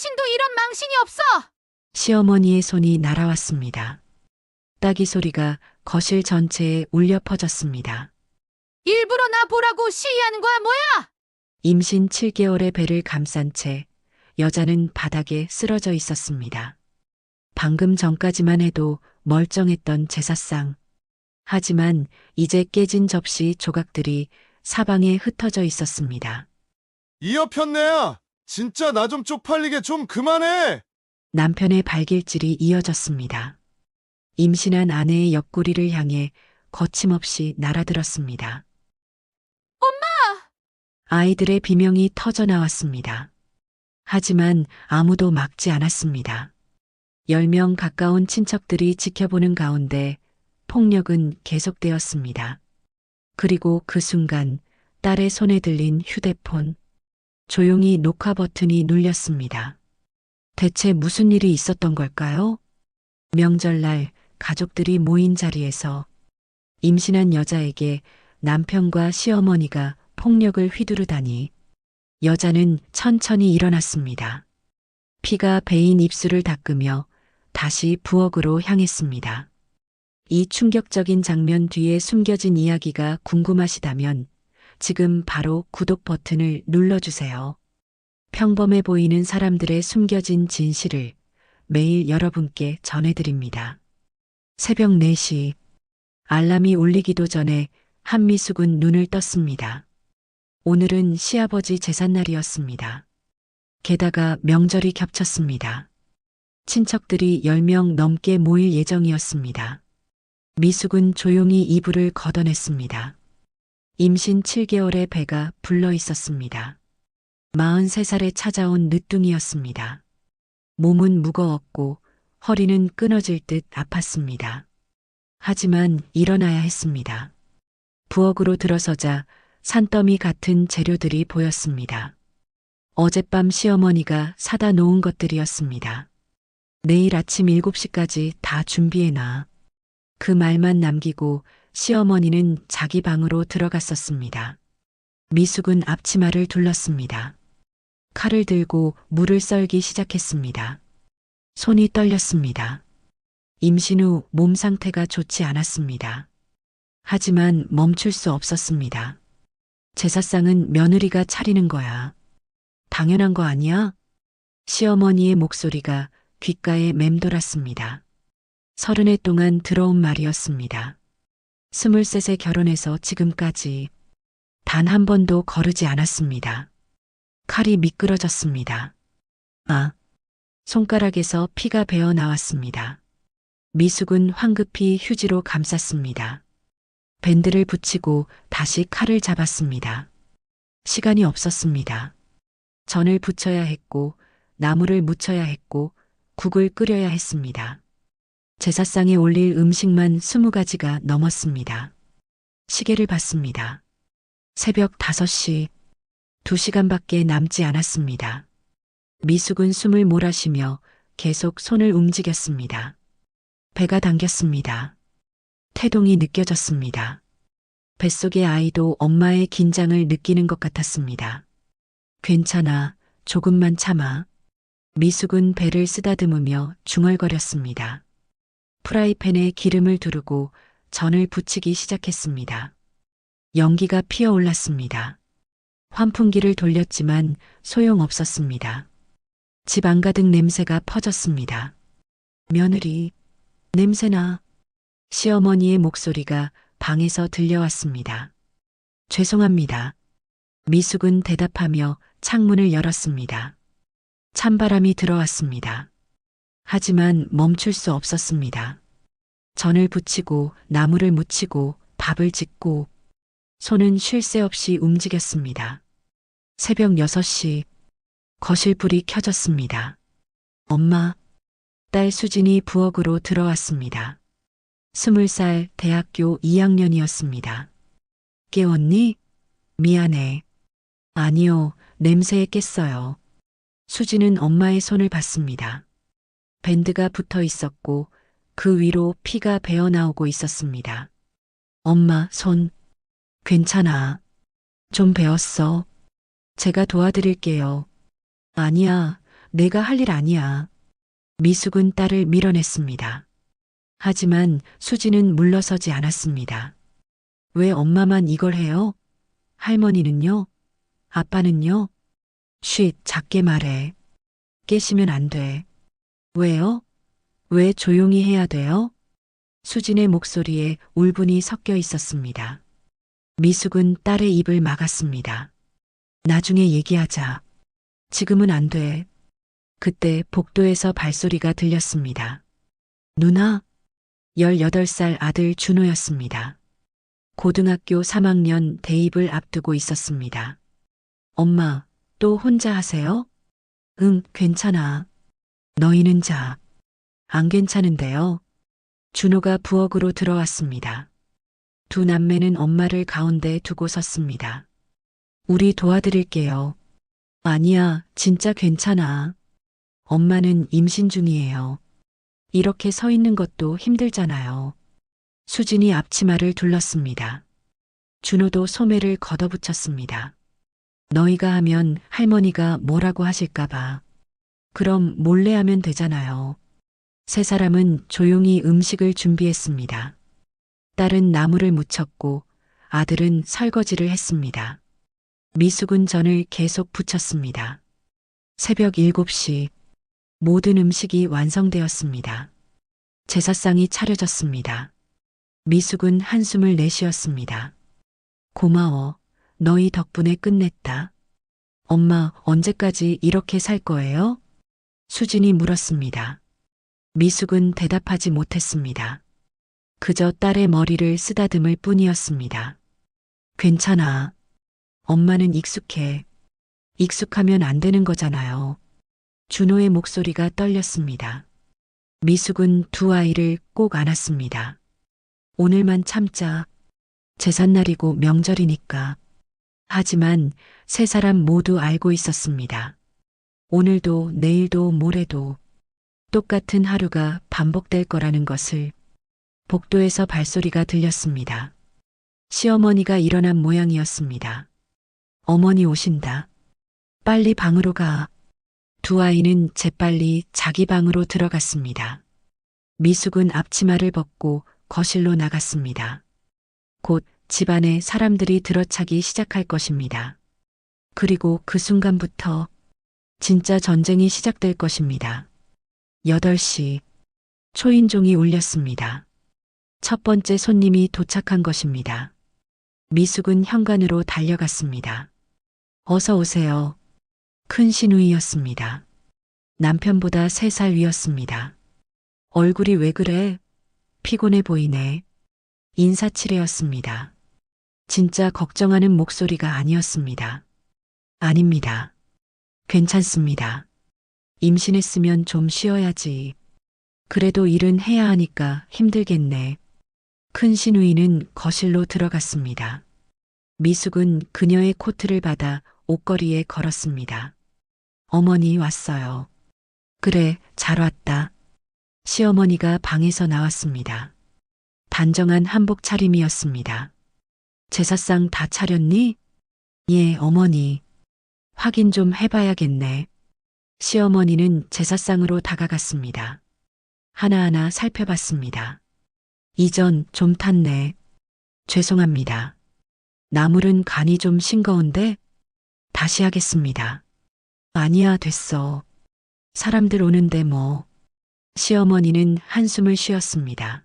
당신도 이런 망신이 없어! 시어머니의 손이 날아왔습니다. 따기 소리가 거실 전체에 울려 퍼졌습니다. 일부러 나 보라고 시위하는 거야, 뭐야? 임신 7개월의 배를 감싼 채 여자는 바닥에 쓰러져 있었습니다. 방금 전까지만 해도 멀쩡했던 제사상. 하지만 이제 깨진 접시 조각들이 사방에 흩어져 있었습니다. 이 여편네야! 진짜 나 좀 쪽팔리게 좀 그만해! 남편의 발길질이 이어졌습니다. 임신한 아내의 옆구리를 향해 거침없이 날아들었습니다. 엄마! 아이들의 비명이 터져 나왔습니다. 하지만 아무도 막지 않았습니다. 10명 가까운 친척들이 지켜보는 가운데 폭력은 계속되었습니다. 그리고 그 순간 딸의 손에 들린 휴대폰. 조용히 녹화 버튼이 눌렸습니다. 대체 무슨 일이 있었던 걸까요? 명절날 가족들이 모인 자리에서 임신한 여자에게 남편과 시어머니가 폭력을 휘두르다니 여자는 천천히 일어났습니다. 피가 배인 입술을 닦으며 다시 부엌으로 향했습니다. 이 충격적인 장면 뒤에 숨겨진 이야기가 궁금하시다면 지금 바로 구독 버튼을 눌러주세요. 평범해 보이는 사람들의 숨겨진 진실을 매일 여러분께 전해드립니다. 새벽 4시 알람이 울리기도 전에 한미숙은 눈을 떴습니다. 오늘은 시아버지 제삿날이었습니다. 게다가 명절이 겹쳤습니다. 친척들이 10명 넘게 모일 예정이었습니다. 미숙은 조용히 이불을 걷어냈습니다. 임신 7개월의 배가 불러 있었습니다. 43살에 찾아온 늦둥이였습니다. 몸은 무거웠고 허리는 끊어질 듯 아팠습니다. 하지만 일어나야 했습니다. 부엌으로 들어서자 산더미 같은 재료들이 보였습니다. 어젯밤 시어머니가 사다 놓은 것들이었습니다. 내일 아침 7시까지 다 준비해놔. 그 말만 남기고 시어머니는 자기 방으로 들어갔었습니다. 미숙은 앞치마를 둘렀습니다. 칼을 들고 물을 썰기 시작했습니다. 손이 떨렸습니다. 임신 후 몸 상태가 좋지 않았습니다. 하지만 멈출 수 없었습니다. 제사상은 며느리가 차리는 거야. 당연한 거 아니야? 시어머니의 목소리가 귓가에 맴돌았습니다. 30해 동안 들어온 말이었습니다. 23세 결혼해서 지금까지 단 한 번도 거르지 않았습니다. 칼이 미끄러졌습니다. 아, 손가락에서 피가 배어 나왔습니다. 미숙은 황급히 휴지로 감쌌습니다. 밴드를 붙이고 다시 칼을 잡았습니다. 시간이 없었습니다. 전을 부쳐야 했고, 나물을 무쳐야 했고, 국을 끓여야 했습니다. 제사상에 올릴 음식만 20가지가 넘었습니다. 시계를 봤습니다. 새벽 5시, 2시간밖에 남지 않았습니다. 미숙은 숨을 몰아쉬며 계속 손을 움직였습니다. 배가 당겼습니다. 태동이 느껴졌습니다. 뱃속의 아이도 엄마의 긴장을 느끼는 것 같았습니다. 괜찮아, 조금만 참아. 미숙은 배를 쓰다듬으며 중얼거렸습니다. 프라이팬에 기름을 두르고 전을 부치기 시작했습니다. 연기가 피어올랐습니다. 환풍기를 돌렸지만 소용없었습니다. 집 안가득 냄새가 퍼졌습니다. 며느리, 냄새나. 시어머니의 목소리가 방에서 들려왔습니다. 죄송합니다. 미숙은 대답하며 창문을 열었습니다. 찬바람이 들어왔습니다. 하지만 멈출 수 없었습니다. 전을 부치고 나물을 무치고 밥을 짓고 손은 쉴 새 없이 움직였습니다. 새벽 6시 거실 불이 켜졌습니다. 엄마, 딸 수진이 부엌으로 들어왔습니다. 20살 대학교 2학년이었습니다. 깨웠니? 미안해. 아니요, 냄새에 깼어요. 수진은 엄마의 손을 봤습니다. 밴드가 붙어 있었고 그 위로 피가 배어 나오고 있었습니다. 엄마, 손. 괜찮아. 좀 베었어. 제가 도와드릴게요. 아니야, 내가 할 일 아니야. 미숙은 딸을 밀어냈습니다. 하지만 수진은 물러서지 않았습니다. 왜 엄마만 이걸 해요? 할머니는요? 아빠는요? 쉿, 작게 말해. 깨시면 안 돼. 왜요? 왜 조용히 해야 돼요? 수진의 목소리에 울분이 섞여 있었습니다. 미숙은 딸의 입을 막았습니다. 나중에 얘기하자. 지금은 안 돼. 그때 복도에서 발소리가 들렸습니다. 누나? 18살 아들 준호였습니다. 고등학교 3학년 대입을 앞두고 있었습니다. 엄마, 또 혼자 하세요? 응, 괜찮아. 너희는 자. 안 괜찮은데요. 준호가 부엌으로 들어왔습니다. 두 남매는 엄마를 가운데 두고 섰습니다. 우리 도와드릴게요. 아니야, 진짜 괜찮아. 엄마는 임신 중이에요. 이렇게 서 있는 것도 힘들잖아요. 수진이 앞치마를 둘렀습니다. 준호도 소매를 걷어붙였습니다. 너희가 하면 할머니가 뭐라고 하실까봐. 그럼 몰래 하면 되잖아요. 세 사람은 조용히 음식을 준비했습니다. 딸은 나물을 무쳤고 아들은 설거지를 했습니다. 미숙은 전을 계속 부쳤습니다. 새벽 7시 모든 음식이 완성되었습니다. 제사상이 차려졌습니다. 미숙은 한숨을 내쉬었습니다. 고마워. 너희 덕분에 끝냈다. 엄마, 언제까지 이렇게 살 거예요? 수진이 물었습니다. 미숙은 대답하지 못했습니다. 그저 딸의 머리를 쓰다듬을 뿐이었습니다. 괜찮아. 엄마는 익숙해. 익숙하면 안 되는 거잖아요. 준호의 목소리가 떨렸습니다. 미숙은 두 아이를 꼭 안았습니다. 오늘만 참자. 제삿날이고 명절이니까. 하지만 세 사람 모두 알고 있었습니다. 오늘도 내일도 모레도 똑같은 하루가 반복될 거라는 것을. 복도에서 발소리가 들렸습니다. 시어머니가 일어난 모양이었습니다. 어머니 오신다. 빨리 방으로 가. 두 아이는 재빨리 자기 방으로 들어갔습니다. 미숙은 앞치마를 벗고 거실로 나갔습니다. 곧 집안에 사람들이 들어차기 시작할 것입니다. 그리고 그 순간부터 진짜 전쟁이 시작될 것입니다. 8시 초인종이 울렸습니다. 첫 번째 손님이 도착한 것입니다. 미숙은 현관으로 달려갔습니다. 어서 오세요. 큰 시누이였습니다. 남편보다 3살 위였습니다. 얼굴이 왜 그래? 피곤해 보이네. 인사치레였습니다. 진짜 걱정하는 목소리가 아니었습니다. 아닙니다. 괜찮습니다. 임신했으면 좀 쉬어야지. 그래도 일은 해야 하니까 힘들겠네. 큰 시누이는 거실로 들어갔습니다. 미숙은 그녀의 코트를 받아 옷걸이에 걸었습니다. 어머니 왔어요. 그래, 잘 왔다. 시어머니가 방에서 나왔습니다. 단정한 한복 차림이었습니다. 제사상 다 차렸니? 예, 어머니. 확인 좀 해봐야겠네. 시어머니는 제사상으로 다가갔습니다. 하나하나 살펴봤습니다. 이전 좀 탔네. 죄송합니다. 나물은 간이 좀 싱거운데? 다시 하겠습니다. 아니야, 됐어. 사람들 오는데 뭐. 시어머니는 한숨을 쉬었습니다.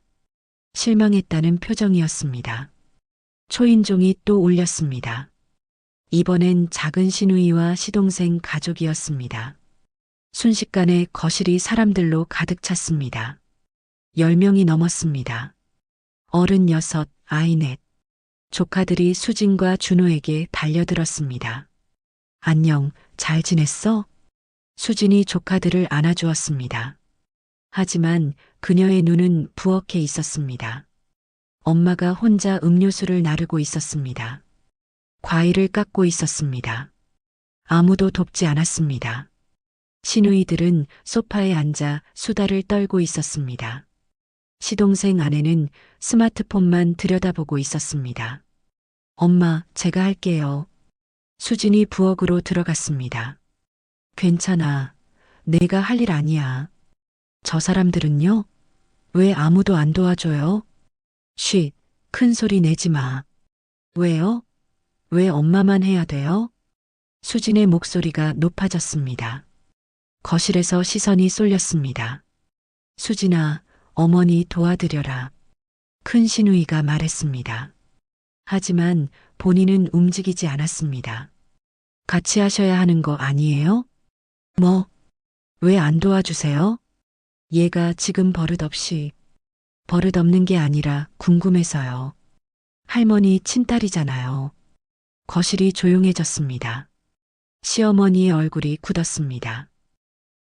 실망했다는 표정이었습니다. 초인종이 또 울렸습니다. 이번엔 작은 시누이와 시동생 가족이었습니다. 순식간에 거실이 사람들로 가득 찼습니다. 10명이 넘었습니다. 어른 6, 아이 4. 조카들이 수진과 준호에게 달려들었습니다. 안녕, 잘 지냈어? 수진이 조카들을 안아주었습니다. 하지만 그녀의 눈은 부엌에 있었습니다. 엄마가 혼자 음료수를 나르고 있었습니다. 과일을 깎고 있었습니다. 아무도 돕지 않았습니다. 시누이들은 소파에 앉아 수다를 떨고 있었습니다. 시동생 아내는 스마트폰만 들여다보고 있었습니다. 엄마, 제가 할게요. 수진이 부엌으로 들어갔습니다. 괜찮아. 내가 할 일 아니야. 저 사람들은요? 왜 아무도 안 도와줘요? 쉿, 큰 소리 내지 마. 왜요? 왜 엄마만 해야 돼요? 수진의 목소리가 높아졌습니다. 거실에서 시선이 쏠렸습니다. 수진아, 어머니 도와드려라. 큰 시누이가 말했습니다. 하지만 본인은 움직이지 않았습니다. 같이 하셔야 하는 거 아니에요? 뭐? 왜 안 도와주세요? 얘가 지금 버릇없이, 버릇없는 게 아니라 궁금해서요. 할머니 친딸이잖아요. 거실이 조용해졌습니다. 시어머니의 얼굴이 굳었습니다.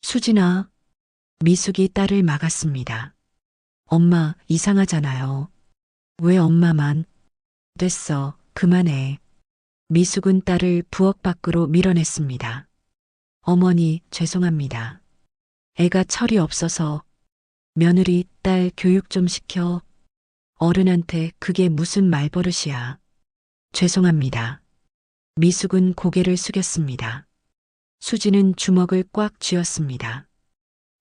수진아, 미숙이 딸을 막았습니다. 엄마, 이상하잖아요. 왜 엄마만? 됐어, 그만해. 미숙은 딸을 부엌 밖으로 밀어냈습니다. 어머니, 죄송합니다. 애가 철이 없어서 며느리 딸 교육 좀 시켜. 어른한테 그게 무슨 말버릇이야. 죄송합니다. 미숙은 고개를 숙였습니다. 수지는 주먹을 꽉 쥐었습니다.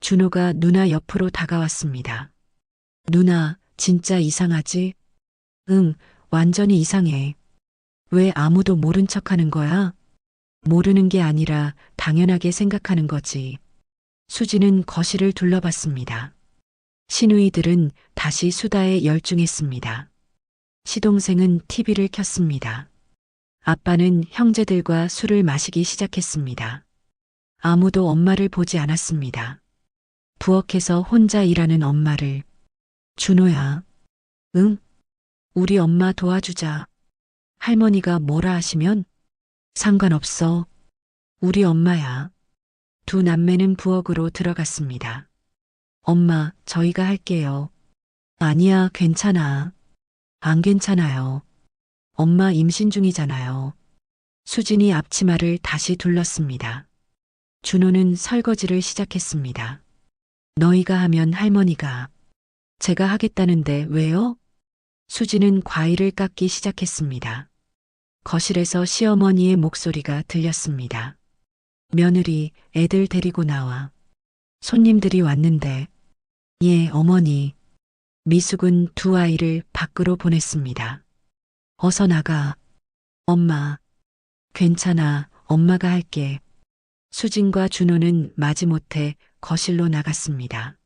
준호가 누나 옆으로 다가왔습니다. 누나, 진짜 이상하지? 응, 완전히 이상해. 왜 아무도 모른 척 하는 거야? 모르는 게 아니라 당연하게 생각하는 거지. 수지는 거실을 둘러봤습니다. 시누이들은 다시 수다에 열중했습니다. 시동생은 TV를 켰습니다. 아빠는 형제들과 술을 마시기 시작했습니다. 아무도 엄마를 보지 않았습니다. 부엌에서 혼자 일하는 엄마를. 준호야. 응? 우리 엄마 도와주자. 할머니가 뭐라 하시면? 상관없어. 우리 엄마야. 두 남매는 부엌으로 들어갔습니다. 엄마, 저희가 할게요. 아니야, 괜찮아. 안 괜찮아요. 엄마 임신 중이잖아요. 수진이 앞치마를 다시 둘렀습니다. 준호는 설거지를 시작했습니다. 너희가 하면 할머니가. 제가 하겠다는데 왜요? 수진은 과일을 깎기 시작했습니다. 거실에서 시어머니의 목소리가 들렸습니다. 며느리, 애들 데리고 나와. 손님들이 왔는데. 예, 어머니. 미숙은 두 아이를 밖으로 보냈습니다. 어서 나가. 엄마. 괜찮아, 엄마가 할게. 수진과 준호는 마지못해 거실로 나갔습니다.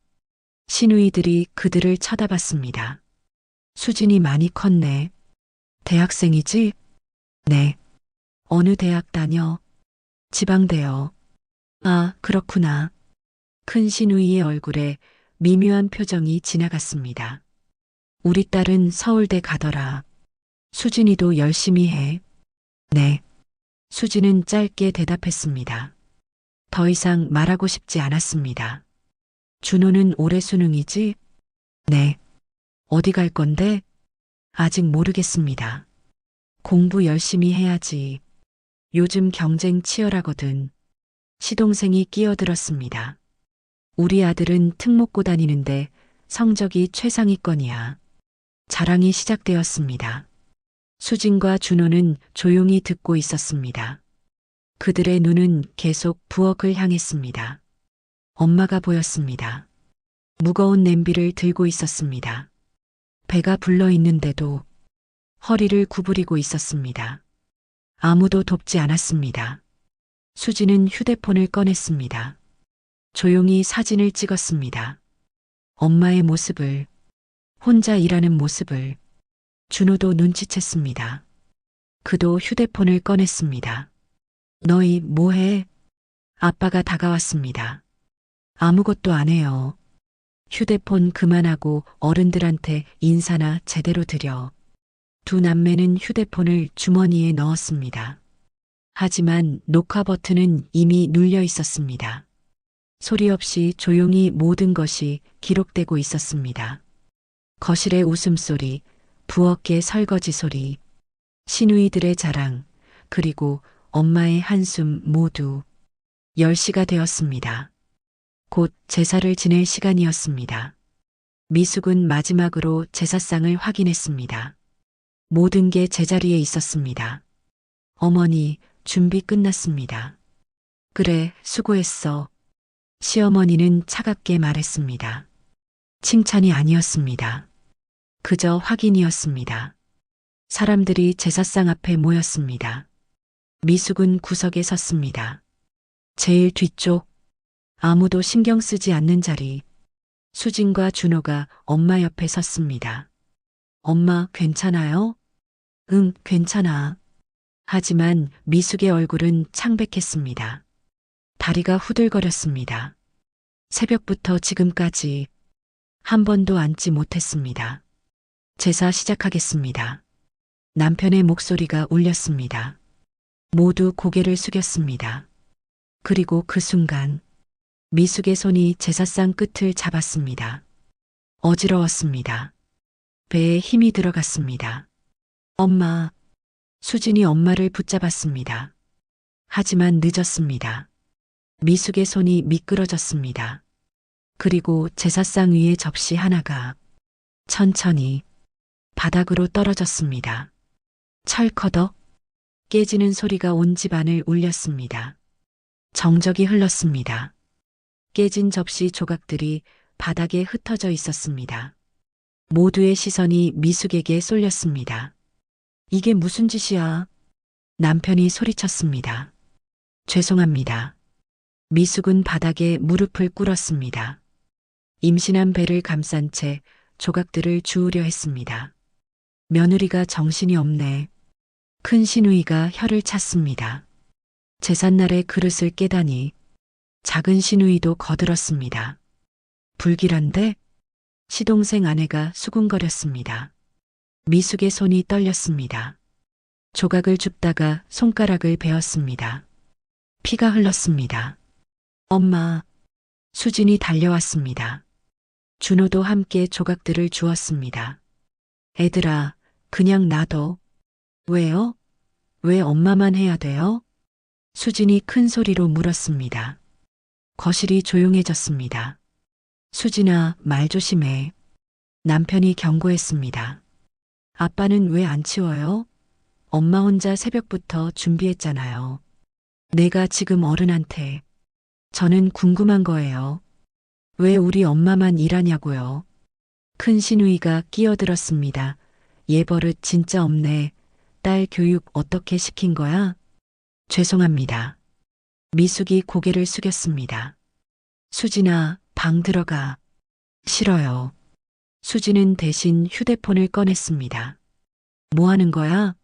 시누이들이 그들을 쳐다봤습니다. 수진이 많이 컸네. 대학생이지? 네. 어느 대학 다녀? 지방대요. 아, 그렇구나. 큰 시누이의 얼굴에 미묘한 표정이 지나갔습니다. 우리 딸은 서울대 가더라. 수진이도 열심히 해. 네. 수진은 짧게 대답했습니다. 더 이상 말하고 싶지 않았습니다. 준호는 올해 수능이지? 네. 어디 갈 건데? 아직 모르겠습니다. 공부 열심히 해야지. 요즘 경쟁 치열하거든. 시동생이 끼어들었습니다. 우리 아들은 특목고 다니는데 성적이 최상위권이야. 자랑이 시작되었습니다. 수진과 준호는 조용히 듣고 있었습니다. 그들의 눈은 계속 부엌을 향했습니다. 엄마가 보였습니다. 무거운 냄비를 들고 있었습니다. 배가 불러 있는데도 허리를 구부리고 있었습니다. 아무도 돕지 않았습니다. 수지는 휴대폰을 꺼냈습니다. 조용히 사진을 찍었습니다. 엄마의 모습을, 혼자 일하는 모습을. 준호도 눈치챘습니다. 그도 휴대폰을 꺼냈습니다. 너희 뭐해? 아빠가 다가왔습니다. 아무것도 안 해요. 휴대폰 그만하고 어른들한테 인사나 제대로 드려. 두 남매는 휴대폰을 주머니에 넣었습니다. 하지만 녹화 버튼은 이미 눌려 있었습니다. 소리 없이 조용히 모든 것이 기록되고 있었습니다. 거실의 웃음소리, 부엌의 설거지 소리, 시누이들의 자랑, 그리고 엄마의 한숨 모두 10시가 되었습니다. 곧 제사를 지낼 시간이었습니다. 미숙은 마지막으로 제사상을 확인했습니다. 모든 게 제자리에 있었습니다. 어머니, 준비 끝났습니다. 그래, 수고했어. 시어머니는 차갑게 말했습니다. 칭찬이 아니었습니다. 그저 확인이었습니다. 사람들이 제사상 앞에 모였습니다. 미숙은 구석에 섰습니다. 제일 뒤쪽, 아무도 신경 쓰지 않는 자리. 수진과 준호가 엄마 옆에 섰습니다. 엄마, 괜찮아요? 응, 괜찮아. 하지만 미숙의 얼굴은 창백했습니다. 다리가 후들거렸습니다. 새벽부터 지금까지 한 번도 앉지 못했습니다. 제사 시작하겠습니다. 남편의 목소리가 울렸습니다. 모두 고개를 숙였습니다. 그리고 그 순간 미숙의 손이 제사상 끝을 잡았습니다. 어지러웠습니다. 배에 힘이 들어갔습니다. 엄마. 수진이 엄마를 붙잡았습니다. 하지만 늦었습니다. 미숙의 손이 미끄러졌습니다. 그리고 제사상 위에 접시 하나가 천천히 바닥으로 떨어졌습니다. 철커덕 깨지는 소리가 온 집안을 울렸습니다. 정적이 흘렀습니다. 깨진 접시 조각들이 바닥에 흩어져 있었습니다. 모두의 시선이 미숙에게 쏠렸습니다. 이게 무슨 짓이야? 남편이 소리쳤습니다. 죄송합니다. 미숙은 바닥에 무릎을 꿇었습니다. 임신한 배를 감싼 채 조각들을 주우려 했습니다. 며느리가 정신이 없네. 큰 시누이가 혀를 찼습니다. 제삿날에 그릇을 깨다니 작은 시누이도 거들었습니다. 불길한데? 시동생 아내가 수군거렸습니다. 미숙의 손이 떨렸습니다. 조각을 줍다가 손가락을 베었습니다. 피가 흘렀습니다. 엄마. 수진이 달려왔습니다. 준호도 함께 조각들을 주었습니다. 애들아, 그냥 놔둬. 왜요? 왜 엄마만 해야 돼요? 수진이 큰 소리로 물었습니다. 거실이 조용해졌습니다. 수진아, 말 조심해. 남편이 경고했습니다. 아빠는 왜 안 치워요? 엄마 혼자 새벽부터 준비했잖아요. 내가 지금 어른한테. 저는 궁금한 거예요. 왜 우리 엄마만 일하냐고요. 큰 시누이가 끼어들었습니다. 얘 버릇 진짜 없네. 딸 교육 어떻게 시킨 거야? 죄송합니다. 미숙이 고개를 숙였습니다. 수진아, 방 들어가. 싫어요. 수진은 대신 휴대폰을 꺼냈습니다. 뭐 하는 거야?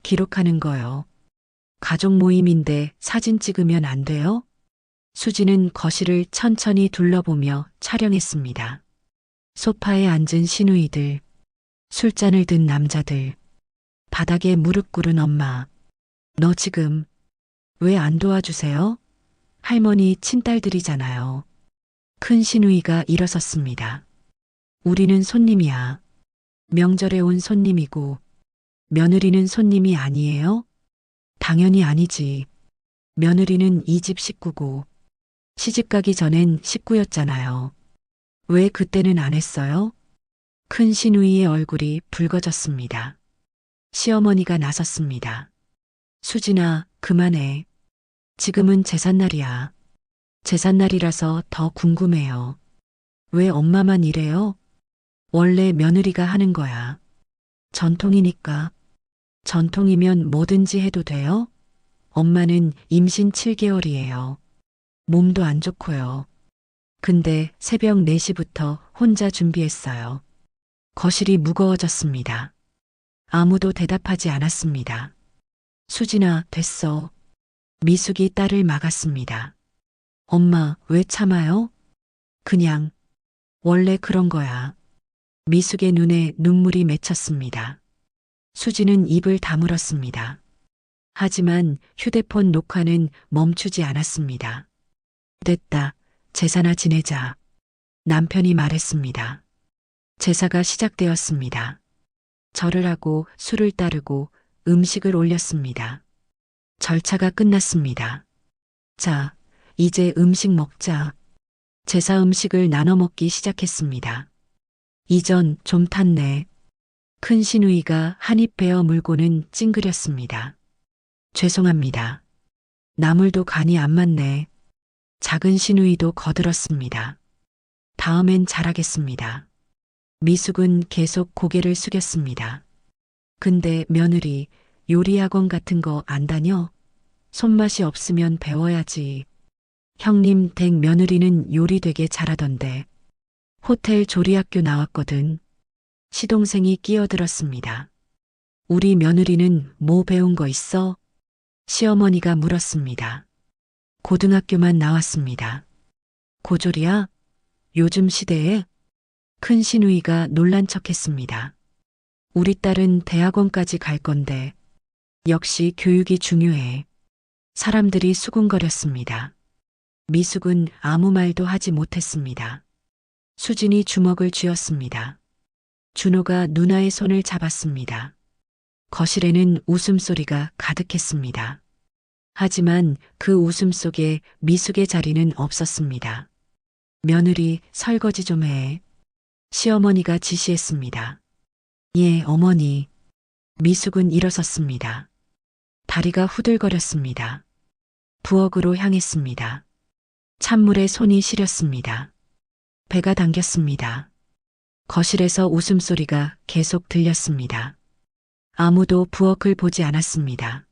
기록하는 거요. 가족 모임인데 사진 찍으면 안 돼요? 수진은 거실을 천천히 둘러보며 촬영했습니다. 소파에 앉은 시누이들, 술잔을 든 남자들, 바닥에 무릎 꿇은 엄마. 너 지금 왜 안 도와주세요? 할머니 친딸들이잖아요. 큰 시누이가 일어섰습니다. 우리는 손님이야. 명절에 온 손님이고 며느리는 손님이 아니에요? 당연히 아니지. 며느리는 이 집 식구고 시집 가기 전엔 식구였잖아요. 왜 그때는 안 했어요? 큰 시누이의 얼굴이 붉어졌습니다. 시어머니가 나섰습니다. 수진아, 그만해. 지금은 제삿날이야. 제삿날이라서 더 궁금해요. 왜 엄마만 이래요? 원래 며느리가 하는 거야. 전통이니까. 전통이면 뭐든지 해도 돼요? 엄마는 임신 7개월이에요. 몸도 안 좋고요. 근데 새벽 4시부터 혼자 준비했어요. 거실이 무거워졌습니다. 아무도 대답하지 않았습니다. 수진아, 됐어. 미숙이 딸을 막았습니다. 엄마, 왜 참아요? 그냥, 원래 그런 거야. 미숙의 눈에 눈물이 맺혔습니다. 수진은 입을 다물었습니다. 하지만 휴대폰 녹화는 멈추지 않았습니다. 됐다. 제사나 지내자. 남편이 말했습니다. 제사가 시작되었습니다. 절을 하고 술을 따르고 음식을 올렸습니다. 절차가 끝났습니다. 자, 이제 음식 먹자. 제사 음식을 나눠 먹기 시작했습니다. 이전 좀 탔네. 큰 시누이가 한 입 베어 물고는 찡그렸습니다. 죄송합니다. 나물도 간이 안 맞네. 작은 시누이도 거들었습니다. 다음엔 잘하겠습니다. 미숙은 계속 고개를 숙였습니다. 근데 며느리 요리학원 같은 거 안 다녀? 손맛이 없으면 배워야지. 형님 댁 며느리는 요리 되게 잘하던데. 호텔 조리학교 나왔거든. 시동생이 끼어들었습니다. 우리 며느리는 뭐 배운 거 있어? 시어머니가 물었습니다. 고등학교만 나왔습니다. 고졸이야? 요즘 시대에? 큰 시누이가 놀란 척했습니다. 우리 딸은 대학원까지 갈 건데 역시 교육이 중요해. 사람들이 수군거렸습니다. 미숙은 아무 말도 하지 못했습니다. 수진이 주먹을 쥐었습니다. 준호가 누나의 손을 잡았습니다. 거실에는 웃음소리가 가득했습니다. 하지만 그 웃음 속에 미숙의 자리는 없었습니다. 며느리 설거지 좀 해. 시어머니가 지시했습니다. 예, 어머니. 미숙은 일어섰습니다. 다리가 후들거렸습니다. 부엌으로 향했습니다. 찬물에 손이 시렸습니다. 배가 당겼습니다. 거실에서 웃음소리가 계속 들렸습니다. 아무도 부엌을 보지 않았습니다.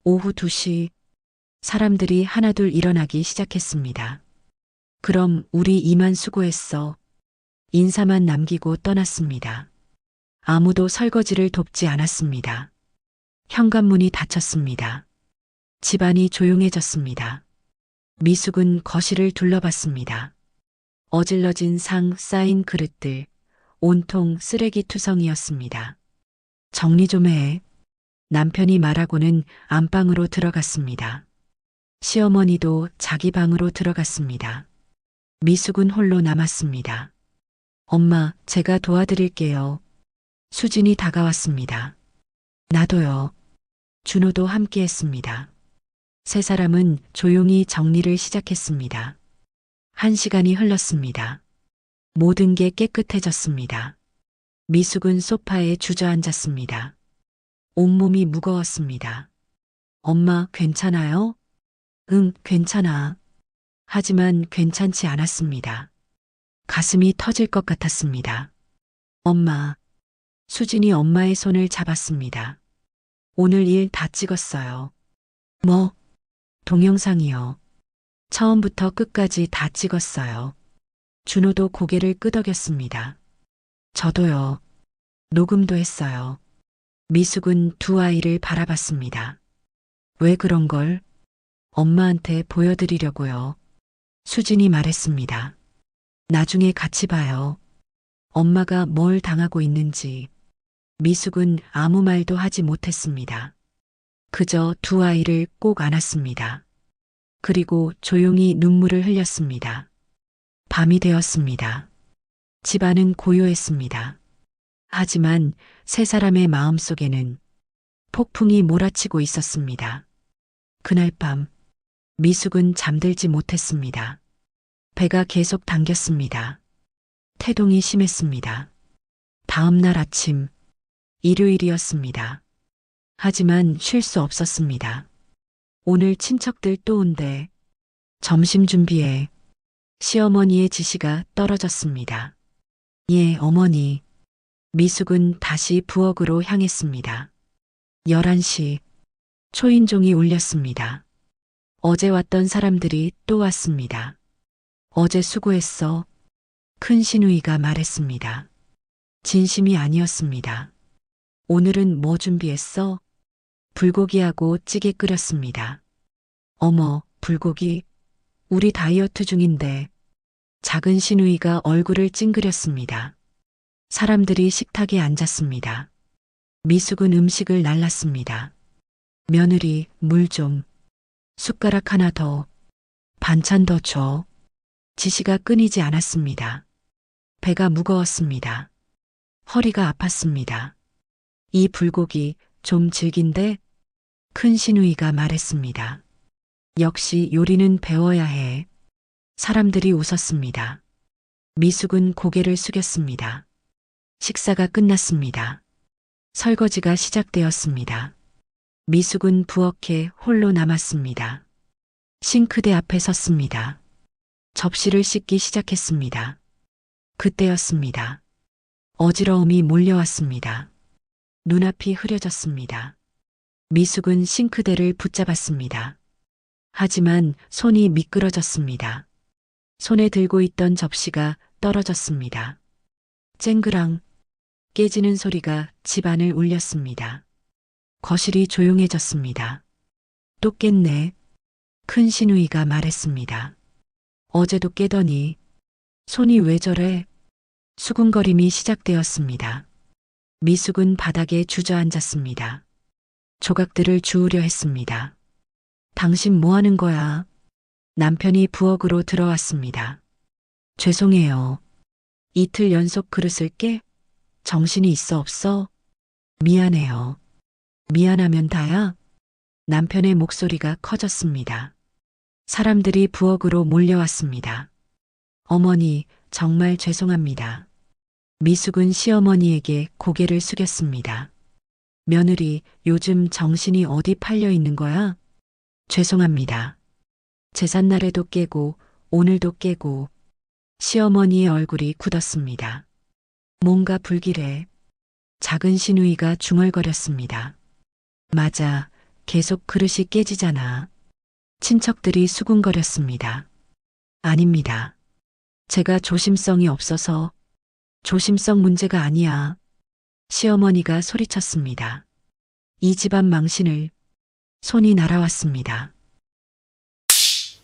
오후 2시 사람들이 하나둘 일어나기 시작했습니다. 그럼 우리 이만 수고했어. 인사만 남기고 떠났습니다. 아무도 설거지를 돕지 않았습니다. 현관문이 닫혔습니다. 집안이 조용해졌습니다. 미숙은 거실을 둘러봤습니다. 어질러진 상 쌓인 그릇들, 온통 쓰레기 투성이었습니다. 정리 좀 해. 남편이 말하고는 안방으로 들어갔습니다. 시어머니도 자기 방으로 들어갔습니다. 미숙은 홀로 남았습니다. 엄마, 제가 도와드릴게요. 수진이 다가왔습니다. 나도요. 준호도 함께했습니다. 세 사람은 조용히 정리를 시작했습니다. 1시간이 흘렀습니다. 모든 게 깨끗해졌습니다. 미숙은 소파에 주저앉았습니다. 온몸이 무거웠습니다. 엄마, 괜찮아요? 응, 괜찮아. 하지만 괜찮지 않았습니다. 가슴이 터질 것 같았습니다. 엄마. 수진이 엄마의 손을 잡았습니다. 오늘 일 다 찍었어요. 뭐? 동영상이요. 처음부터 끝까지 다 찍었어요. 준호도 고개를 끄덕였습니다. 저도요. 녹음도 했어요. 미숙은 두 아이를 바라봤습니다. 왜 그런 걸? 엄마한테 보여드리려고요. 수진이 말했습니다. 나중에 같이 봐요. 엄마가 뭘 당하고 있는지. 미숙은 아무 말도 하지 못했습니다. 그저 두 아이를 꼭 안았습니다. 그리고 조용히 눈물을 흘렸습니다. 밤이 되었습니다. 집안은 고요했습니다. 하지만 세 사람의 마음속에는 폭풍이 몰아치고 있었습니다. 그날 밤 미숙은 잠들지 못했습니다. 배가 계속 당겼습니다. 태동이 심했습니다. 다음 날 아침 일요일이었습니다. 하지만 쉴 수 없었습니다. 오늘 친척들 또 온대. 점심 준비해. 시어머니의 지시가 떨어졌습니다. 예, 어머니. 미숙은 다시 부엌으로 향했습니다. 11시 초인종이 울렸습니다. 어제 왔던 사람들이 또 왔습니다. 어제 수고했어. 큰 시누이가 말했습니다. 진심이 아니었습니다. 오늘은 뭐 준비했어? 불고기하고 찌개 끓였습니다. 어머, 불고기? 우리 다이어트 중인데. 작은 시누이가 얼굴을 찡그렸습니다. 사람들이 식탁에 앉았습니다. 미숙은 음식을 날랐습니다. 며느리, 물 좀. 숟가락 하나 더. 반찬 더 줘. 지시가 끊이지 않았습니다. 배가 무거웠습니다. 허리가 아팠습니다. 이 불고기 좀 질긴데? 큰 시누이가 말했습니다. 역시 요리는 배워야 해. 사람들이 웃었습니다. 미숙은 고개를 숙였습니다. 식사가 끝났습니다. 설거지가 시작되었습니다. 미숙은 부엌에 홀로 남았습니다. 싱크대 앞에 섰습니다. 접시를 씻기 시작했습니다. 그때였습니다. 어지러움이 몰려왔습니다. 눈앞이 흐려졌습니다. 미숙은 싱크대를 붙잡았습니다. 하지만 손이 미끄러졌습니다. 손에 들고 있던 접시가 떨어졌습니다. 쨍그랑 깨지는 소리가 집안을 울렸습니다. 거실이 조용해졌습니다. 또 깼네. 큰 시누이가 말했습니다. 어제도 깨더니 손이 왜 저래? 수군거림이 시작되었습니다. 미숙은 바닥에 주저앉았습니다. 조각들을 주우려 했습니다. 당신 뭐 하는 거야? 남편이 부엌으로 들어왔습니다. 죄송해요. 이틀 연속 그릇을 깨? 정신이 있어 없어? 미안해요. 미안하면 다야? 남편의 목소리가 커졌습니다. 사람들이 부엌으로 몰려왔습니다. 어머니, 정말 죄송합니다. 미숙은 시어머니에게 고개를 숙였습니다. 며느리, 요즘 정신이 어디 팔려 있는 거야? 죄송합니다. 제삿날에도 깨고 오늘도 깨고. 시어머니의 얼굴이 굳었습니다. 뭔가 불길해. 작은 시누이가 중얼거렸습니다. 맞아, 계속 그릇이 깨지잖아. 친척들이 수군거렸습니다. 아닙니다. 제가 조심성이 없어서. 조심성 문제가 아니야. 시어머니가 소리쳤습니다. 이 집안 망신을. 손이 날아왔습니다.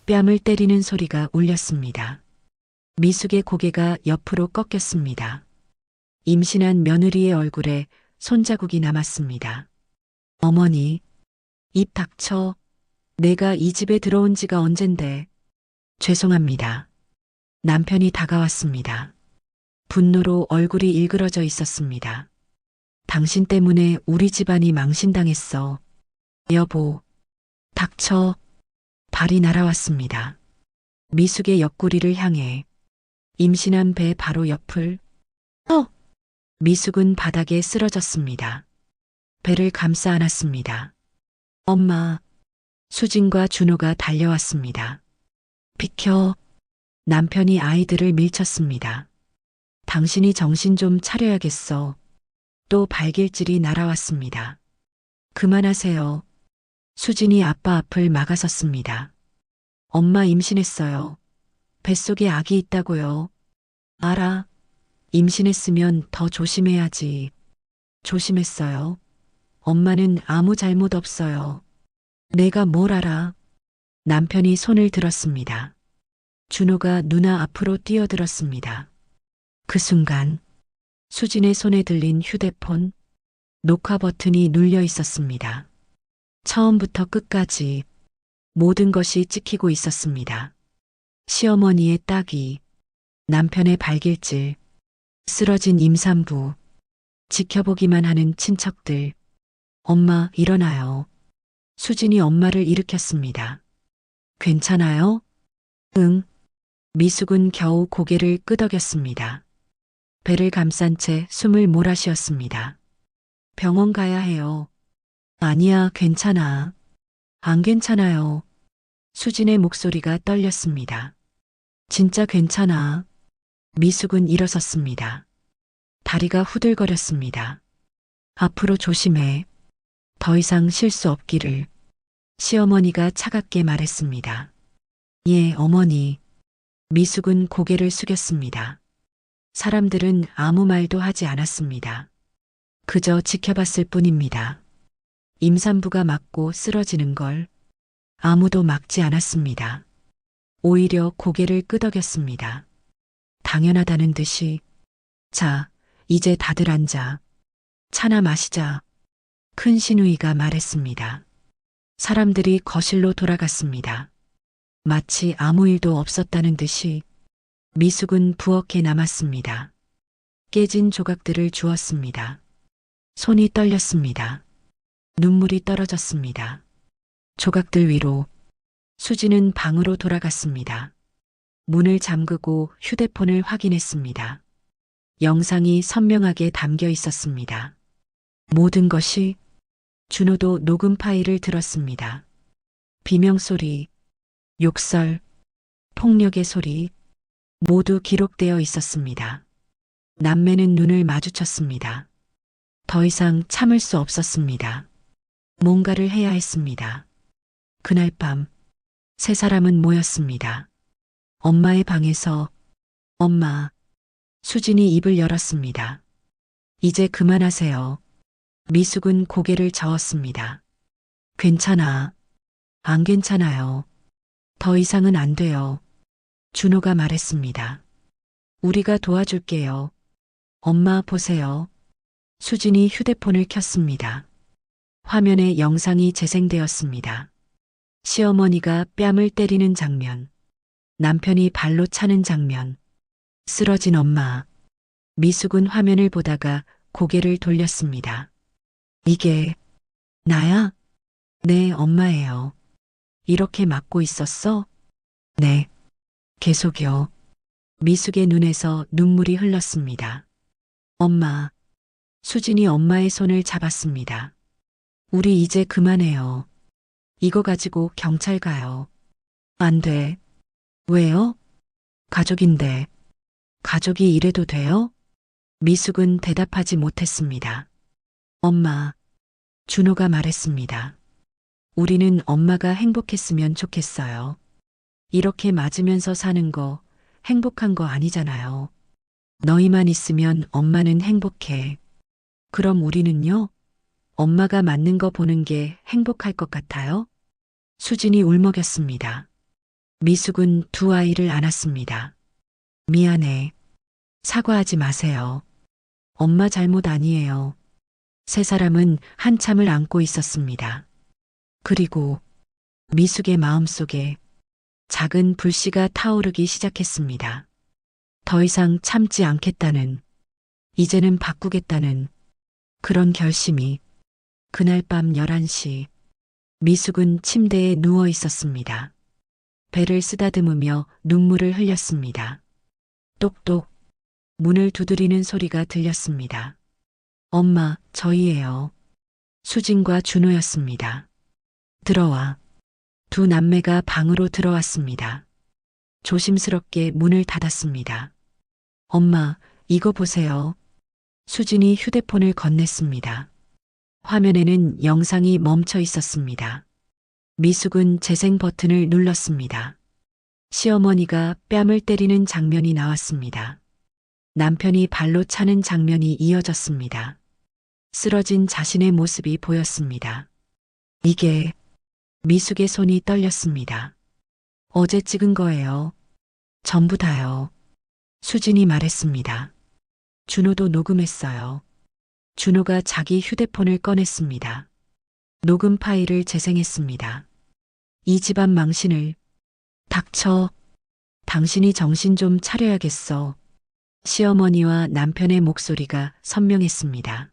뺨을 때리는 소리가 울렸습니다. 미숙의 고개가 옆으로 꺾였습니다. 임신한 며느리의 얼굴에 손자국이 남았습니다. 어머니, 입 닥쳐. 내가 이 집에 들어온 지가 언젠데. 죄송합니다. 남편이 다가왔습니다. 분노로 얼굴이 일그러져 있었습니다. 당신 때문에 우리 집안이 망신당했어. 여보, 닥쳐. 발이 날아왔습니다. 미숙의 옆구리를 향해. 임신한 배 바로 옆을. 미숙은 바닥에 쓰러졌습니다. 배를 감싸 안았습니다. 엄마. 수진과 준호가 달려왔습니다. 비켜. 남편이 아이들을 밀쳤습니다. 당신이 정신 좀 차려야겠어. 또 발길질이 날아왔습니다. 그만하세요. 수진이 아빠 앞을 막아섰습니다. 엄마 임신했어요. 뱃속에 아기 있다고요. 알아. 임신했으면 더 조심해야지. 조심했어요. 엄마는 아무 잘못 없어요. 내가 뭘 알아. 남편이 손을 들었습니다. 준호가 누나 앞으로 뛰어들었습니다. 그 순간 수진의 손에 들린 휴대폰, 녹화 버튼이 눌려 있었습니다. 처음부터 끝까지 모든 것이 찍히고 있었습니다. 시어머니의 따귀, 남편의 발길질, 쓰러진 임산부, 지켜보기만 하는 친척들. 엄마, 일어나요. 수진이 엄마를 일으켰습니다. 괜찮아요? 응. 미숙은 겨우 고개를 끄덕였습니다. 배를 감싼 채 숨을 몰아쉬었습니다. 병원 가야 해요. 아니야, 괜찮아. 안 괜찮아요. 수진의 목소리가 떨렸습니다. 진짜 괜찮아. 미숙은 일어섰습니다. 다리가 후들거렸습니다. 앞으로 조심해. 더 이상 실수 없기를. 시어머니가 차갑게 말했습니다. 예, 어머니. 미숙은 고개를 숙였습니다. 사람들은 아무 말도 하지 않았습니다. 그저 지켜봤을 뿐입니다. 임산부가 맞고 쓰러지는 걸 아무도 막지 않았습니다. 오히려 고개를 끄덕였습니다. 당연하다는 듯이. 자, 이제 다들 앉아. 차나 마시자. 큰 시누이가 말했습니다. 사람들이 거실로 돌아갔습니다. 마치 아무 일도 없었다는 듯이. 미숙은 부엌에 남았습니다. 깨진 조각들을 주웠습니다. 손이 떨렸습니다. 눈물이 떨어졌습니다. 조각들 위로. 수지는 방으로 돌아갔습니다. 문을 잠그고 휴대폰을 확인했습니다. 영상이 선명하게 담겨 있었습니다. 모든 것이. 준호도 녹음 파일을 들었습니다. 비명소리, 욕설, 폭력의 소리 모두 기록되어 있었습니다. 남매는 눈을 마주쳤습니다. 더 이상 참을 수 없었습니다. 뭔가를 해야 했습니다. 그날 밤, 세 사람은 모였습니다. 엄마의 방에서 엄마, 수진이 입을 열었습니다. 이제 그만하세요. 미숙은 고개를 저었습니다. 괜찮아. 안 괜찮아요. 더 이상은 안 돼요. 준호가 말했습니다. 우리가 도와줄게요. 엄마 보세요. 수진이 휴대폰을 켰습니다. 화면에 영상이 재생되었습니다. 시어머니가 뺨을 때리는 장면, 남편이 발로 차는 장면, 쓰러진 엄마. 미숙은 화면을 보다가 고개를 돌렸습니다. 이게 나야? 네, 엄마예요. 이렇게 맞고 있었어? 네. 계속요. 미숙의 눈에서 눈물이 흘렀습니다. 엄마. 수진이 엄마의 손을 잡았습니다. 우리 이제 그만해요. 이거 가지고 경찰 가요. 안 돼. 왜요? 가족인데. 가족이 이래도 돼요? 미숙은 대답하지 못했습니다. 엄마. 준호가 말했습니다. 우리는 엄마가 행복했으면 좋겠어요. 이렇게 맞으면서 사는 거 행복한 거 아니잖아요. 너희만 있으면 엄마는 행복해. 그럼 우리는요? 엄마가 맞는 거 보는 게 행복할 것 같아요? 수진이 울먹였습니다. 미숙은 두 아이를 안았습니다. 미안해. 사과하지 마세요. 엄마 잘못 아니에요. 세 사람은 한참을 안고 있었습니다. 그리고 미숙의 마음속에 작은 불씨가 타오르기 시작했습니다. 더 이상 참지 않겠다는, 이제는 바꾸겠다는 그런 결심이. 그날 밤 11시, 미숙은 침대에 누워 있었습니다. 배를 쓰다듬으며 눈물을 흘렸습니다. 똑똑, 문을 두드리는 소리가 들렸습니다. 엄마, 저희예요. 수진과 준호였습니다. 들어와. 두 남매가 방으로 들어왔습니다. 조심스럽게 문을 닫았습니다. 엄마, 이거 보세요. 수진이 휴대폰을 건넸습니다. 화면에는 영상이 멈춰 있었습니다. 미숙은 재생 버튼을 눌렀습니다. 시어머니가 뺨을 때리는 장면이 나왔습니다. 남편이 발로 차는 장면이 이어졌습니다. 쓰러진 자신의 모습이 보였습니다. 이게 미숙의 손이 떨렸습니다. 어제 찍은 거예요. 전부 다요. 수진이 말했습니다. 준호도 녹음했어요. 준호가 자기 휴대폰을 꺼냈습니다. 녹음 파일을 재생했습니다. 이 집안 망신을. 닥쳐. 당신이 정신 좀 차려야겠어. 시어머니와 남편의 목소리가 선명했습니다.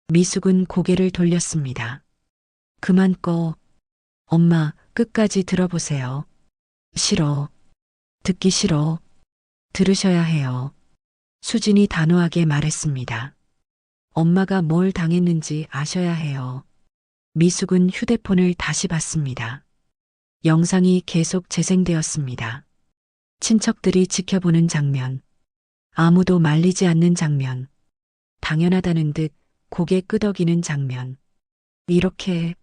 미숙은 고개를 돌렸습니다. 그만 꺼. 엄마, 끝까지 들어보세요. 싫어. 듣기 싫어. 들으셔야 해요. 수진이 단호하게 말했습니다. 엄마가 뭘 당했는지 아셔야 해요. 미숙은 휴대폰을 다시 봤습니다. 영상이 계속 재생되었습니다. 친척들이 지켜보는 장면, 아무도 말리지 않는 장면, 당연하다는 듯 고개 끄덕이는 장면. 이렇게,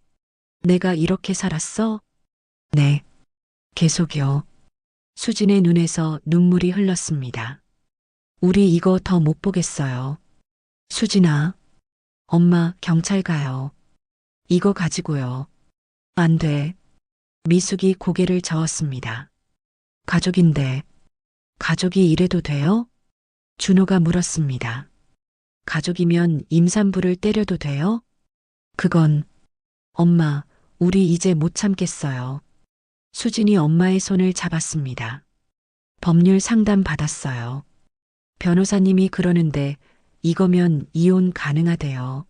내가 이렇게 살았어? 네. 계속요. 수진의 눈에서 눈물이 흘렀습니다. 우리 이거 더 못 보겠어요. 수진아. 엄마, 경찰 가요. 이거 가지고요. 안 돼. 미숙이 고개를 저었습니다. 가족인데, 가족이 이래도 돼요? 준호가 물었습니다. 가족이면 임산부를 때려도 돼요? 그건, 엄마, 우리 이제 못 참겠어요. 수진이 엄마의 손을 잡았습니다. 법률 상담 받았어요. 변호사님이 그러는데 이거면 이혼 가능하대요.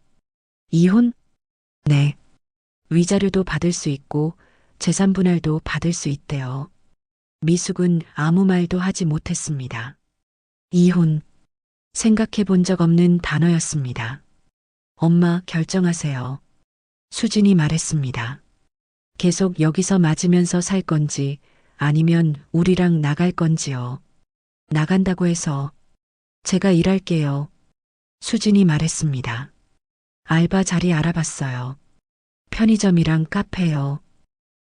이혼? 네. 위자료도 받을 수 있고 재산 분할도 받을 수 있대요. 미숙은 아무 말도 하지 못했습니다. 이혼. 생각해 본 적 없는 단어였습니다. 엄마, 결정하세요. 수진이 말했습니다. 계속 여기서 맞으면서 살 건지 아니면 우리랑 나갈 건지요. 나간다고 해서 제가 일할게요. 수진이 말했습니다. 알바 자리 알아봤어요. 편의점이랑 카페요.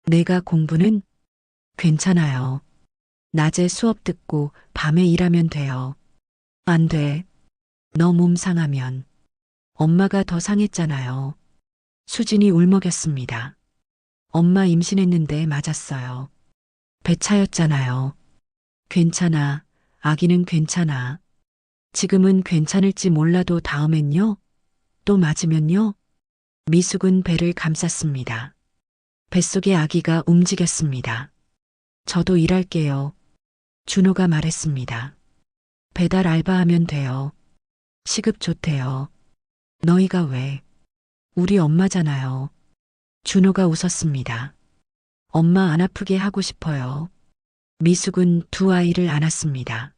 내가 공부는 괜찮아요. 낮에 수업 듣고 밤에 일하면 돼요. 안 돼. 너 몸 상하면 엄마가 더 상했잖아요. 수진이 울먹였습니다. 엄마 임신했는데 맞았어요. 배 차였잖아요. 괜찮아. 아기는 괜찮아. 지금은 괜찮을지 몰라도 다음엔요? 또 맞으면요? 미숙은 배를 감쌌습니다. 뱃속의 아기가 움직였습니다. 저도 일할게요. 준호가 말했습니다. 배달 알바하면 돼요. 시급 좋대요. 너희가 왜? 우리 엄마잖아요. 준호가 웃었습니다. 엄마 안 아프게 하고 싶어요. 미숙은 두 아이를 안았습니다.